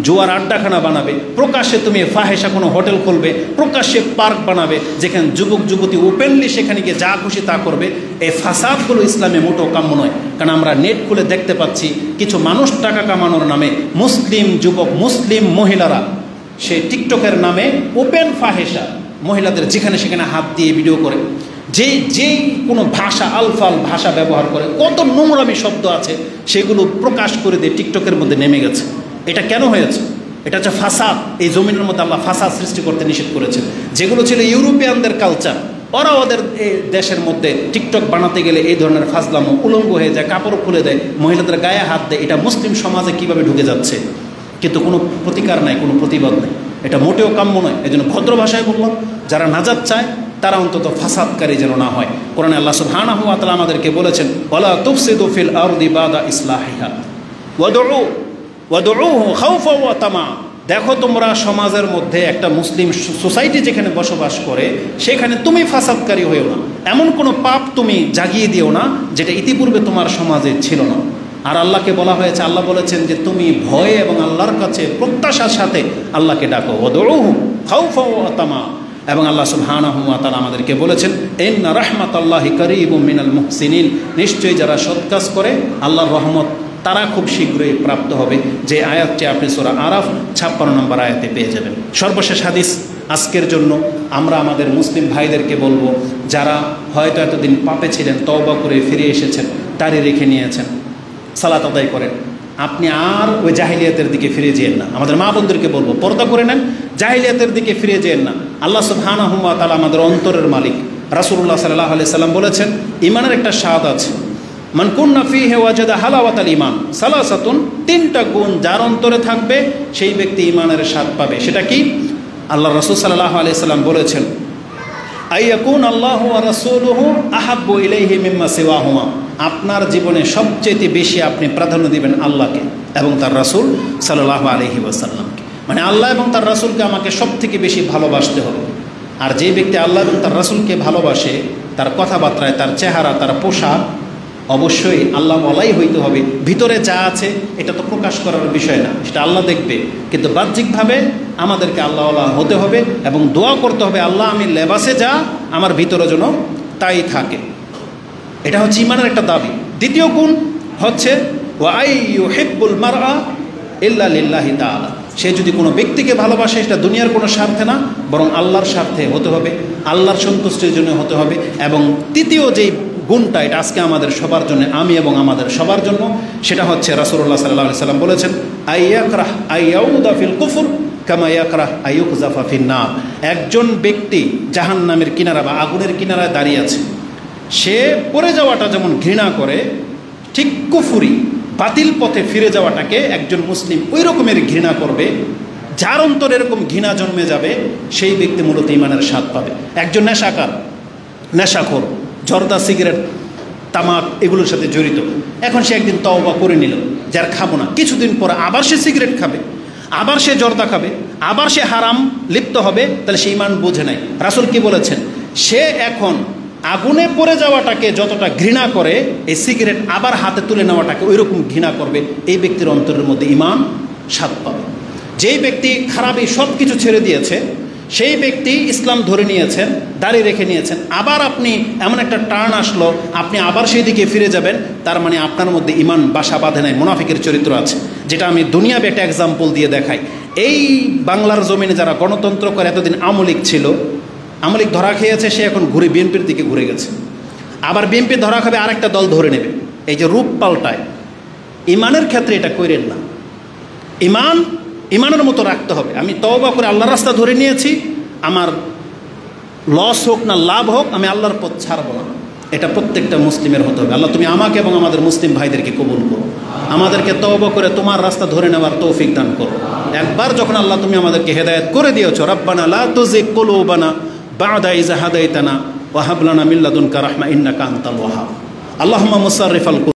[SPEAKER 1] জুয়ার আড্ডাখানা বানাবে, প্রকাশ্যে তুমি ফাহেসা কোনো হোটেল খুলবে, প্রকাশ্যে পার্ক বানাবে, যেখানে যুবক যুবতী ওপেনলি সেখানে গিয়ে যা খুশি তা করবে। এই ফাসাদগুলো ইসলামে মোটেও কাম্য নয়। কারণ আমরা নেট খুলে দেখতে পাচ্ছি কিছু মানুষ টাকা কামানোর নামে, মুসলিম যুবক, মুসলিম মহিলারা সে টিকটকের নামে ওপেন ফাহেসা, মহিলাদের যেখানে সেখানে হাত দিয়ে ভিডিও করে, যেই কোনো ভাষা, আলফাল ভাষা ব্যবহার করে, কত নোংরামি শব্দ আছে সেগুলো প্রকাশ করে দিয়ে টিকটকের মধ্যে নেমে গেছে। এটা কেন হয়েছে? এটা হচ্ছে ফাসাদ। এই জমিনের মধ্যে আল্লাহ ফাসাদ সৃষ্টি করতে নিষেধ করেছেন। যেগুলো ছিল ইউরোপিয়ানদের কালচার, ওরা ওদের এই দেশের মধ্যে টিকটক বানাতে গেলে এই ধরনের ফাজলামো উলঙ্গ হয়ে যায়, কাপড় খুলে দেয়, মহিলাদের গায়ে হাত দেয়। এটা মুসলিম সমাজে কিভাবে ঢুকে যাচ্ছে, কিন্তু কোনো প্রতিকার নাই, কোনো প্রতিবাদ নেই। এটা মোটেও কাম্য নয়। এই জন্য ভদ্র ভাষায় বললাম, যারা নাজাত চায় তারা অন্তত ফাসাদকারী যেন না হয়। কোরআনে আল্লাহ সুবহানাহু ওয়া তাআলা আমাদেরকে বলেছেন, ওয়ালা তুফসিদু ফিল আরদি বাদা ইসলাহিহা ওয়াদউহু খাউফা ওয়া তামা। দেখো তোমরা সমাজের মধ্যে একটা মুসলিম সোসাইটি যেখানে বসবাস করে সেখানে তুমি ফাসাদকারী হয়েও না, এমন কোনো পাপ তুমি জাগিয়ে দিও না যেটা ইতিপূর্বে তোমার সমাজে ছিল না। আর আল্লাহকে বলা হয়েছে, আল্লাহ বলেছেন যে তুমি ভয়ে এবং আল্লাহর কাছে প্রত্যাশার সাথে আল্লাহকে ডাকো, ওয়াদউহু খাউফা ওয়া তামা। এবং আল্লাহ সুবহানাহু ওয়া তাআলা আমাদেরকে বলেছেন, ইন্না রাহমাতাল্লাহি কারীবুম মিনাল মুহসিনিন। নিশ্চয়ই যারা সৎ কাজ করে আল্লাহর রহমত তারা খুব শীঘ্রই প্রাপ্ত হবে। যে আয়াতটি আপনি সূরা আরাফ 56 নম্বর আয়াতে পেয়ে যাবেন। সর্বশেষ হাদিস আজকের জন্য আমরা আমাদের মুসলিম ভাইদেরকে বলবো, যারা হয়তো এতদিন পাপে ছিলেন, তওবা করে ফিরে এসেছেন, দাড়ি রেখে নিয়েছেন, সালাত আদায় করেন, আপনি আর ওই জাহিলিয়াতের দিকে ফিরে যেয়েন না। আমাদের মা বোনদেরকে বলবো, পর্দা করে নেন, জাহিলিয়াতের দিকে ফিরে যেয়েন না। আল্লাহ সুবহানাহু ওয়া তাআলা আমাদের অন্তরের মালিক। রাসূলুল্লাহ সাল্লাল্লাহু আলাইহি সাল্লাম বলেছেন, ঈমানের একটা স্বাদ আছে, মান কুন্না ফীহি ওয়াজাদা হালাওয়াতাল ঈমান সালাসাতুন। 3টা গুণ যার অন্তরে থাকবে সেই ব্যক্তি ঈমানের স্বাদ পাবে। সেটা কি? আল্লাহ রাসূল সাল্লাল্লাহু আলাইহি সাল্লাম বলেছেন, আইয়াকুন আল্লাহু ওয়া রাসূলুহু আহাব্বু ইলাইহি মিম্মা সিওয়াহুমা। আপনার জীবনে সবচেয়ে বেশি আপনি প্রাধান্য দিবেন আল্লাহকে এবং তার রাসূল সাল্লাল্লাহু আলাইহি ওয়াসাল্লামকে। মানে আল্লাহ এবং তার রাসূলকে আমাকে সবথেকে বেশি ভালোবাসতে হবে। আর যে ব্যক্তি আল্লাহ এবং তার রাসূলকে ভালোবাসে, তার কথাবার্তায়, তার চেহারা, তার পোশাক অবশ্যই আল্লাহ ওয়ালাই হইতে হবে। ভিতরে যা আছে এটা তো প্রকাশ করার বিষয় না, সেটা আল্লাহ দেখবে, কিন্তু বাহ্যিকভাবে আমাদেরকে আল্লাহ ওয়ালা হতে হবে এবং দোয়া করতে হবে, আল্লাহ আমি লেবাসে যা আমার ভিতরে যেন তাই থাকে। এটা হচ্ছে ঈমানের একটা দাবি। দ্বিতীয় গুণ হচ্ছে ওয়া আইয়ুহিব্বুল মারআ ইল্লা লিল্লাহি তাআলা। সে যদি কোনো ব্যক্তিকে ভালোবাসে সেটা দুনিয়ার কোনো স্বার্থে না, বরং আল্লাহর স্বার্থে হতে হবে, আল্লাহর সন্তুষ্টির জন্য হতে হবে। এবং তৃতীয় যেই গুণটা, এটা আজকে আমাদের সবার জন্য, আমি এবং আমাদের সবার জন্য, সেটা হচ্ছে রাসূলুল্লাহ সাল্লাল্লাহু আলাইহি সাল্লাম বলেছেন, আইয়াকরাহ আইয়াউদা ফিল কুফর কামা ইয়াকরাহ আইয়ুকযাফা ফিন নার। একজন ব্যক্তি জাহান্নামের কিনারা বা আগুনের কিনারায় দাঁড়িয়ে আছে, সে পড়ে যাওয়াটা যেমন ঘৃণা করে, ঠিক কুফরি বাতিল পথে ফিরে যাওয়াটাকে একজন মুসলিম ওই রকমের ঘৃণা করবে। যার অন্তরে এরকম ঘৃণা জন্মে যাবে সেই ব্যক্তি মূলত ঈমানের স্বাদ পাবে। একজন নেশাখোর, জর্দা, সিগারেট, তামাক এগুলোর সাথে জড়িত, এখন সে একদিন তওবা করে নিল যার খাবো না, কিছুদিন পরে আবার সে সিগারেট খাবে, আবার সে জর্দা খাবে, আবার সে হারাম লিপ্ত হবে, তাহলে সে ঈমান বোঝে নাই। রাসূল কি বলেছেন? সে এখন আগুনে পড়ে যাওয়াটাকে যতটা ঘৃণা করে, এই সিগারেট আবার হাতে তুলে নেওয়াটাকে ওই রকম ঘৃণা করবে। এই ব্যক্তির অন্তরের মধ্যে ঈমান স্বাদ পাবে। যেই ব্যক্তি খারাপই সব কিছু ছেড়ে দিয়েছে, সেই ব্যক্তি ইসলাম ধরে নিয়েছেন, দাড়ি রেখে নিয়েছেন, আবার আপনি এমন একটা টার্ন আসলো, আপনি আবার সেই দিকে ফিরে যাবেন, তার মানে আপনার মধ্যে ঈমান বাসা বাঁধে নাই, মুনাফিকের চরিত্র আছে। যেটা আমি দুনিয়াবে একটা এক্সাম্পল দিয়ে দেখাই। এই বাংলার জমিনে যারা গণতন্ত্র করে, এতদিন আমলিক ছিল, আমলিক ধরা খেয়েছে, সে এখন ঘুরে বিএনপির দিকে ঘুরে গেছে, আবার বিএনপি ধরা খাবে, আরেকটা দল ধরে নেবে। এই যে রূপ পাল্টায়, ঈমানের ক্ষেত্রে এটা কইরেন না। ঈমানের মতো রাখতে হবে। আমি তওবা করে আল্লাহর রাস্তা ধরে নিয়েছি, আমার লস হোক না লাভ হোক, আমি আল্লাহর পথ ছাড়ব না। এটা প্রত্যেকটা মুসলিমের হতে হবে। আল্লাহ তুমি আমাকে এবং আমাদের মুসলিম ভাইদেরকে কবুল করো, আমাদেরকে তওবা করে তোমার রাস্তা ধরে নেওয়ার তৌফিক দান করো। একবার যখন আল্লাহ তুমি আমাদেরকে হেদায়েত করে দিয়েছো, রব্বানা লা তুযিগ কুলুবানা বা'দা ইয হাদাইতানা ওয়া হাব লানা মিন লাদুনকা রাহমা ইন্নাকা আনতাল ওয়াহ্হাব। আল্লাহুম্মা মুসাররিফাল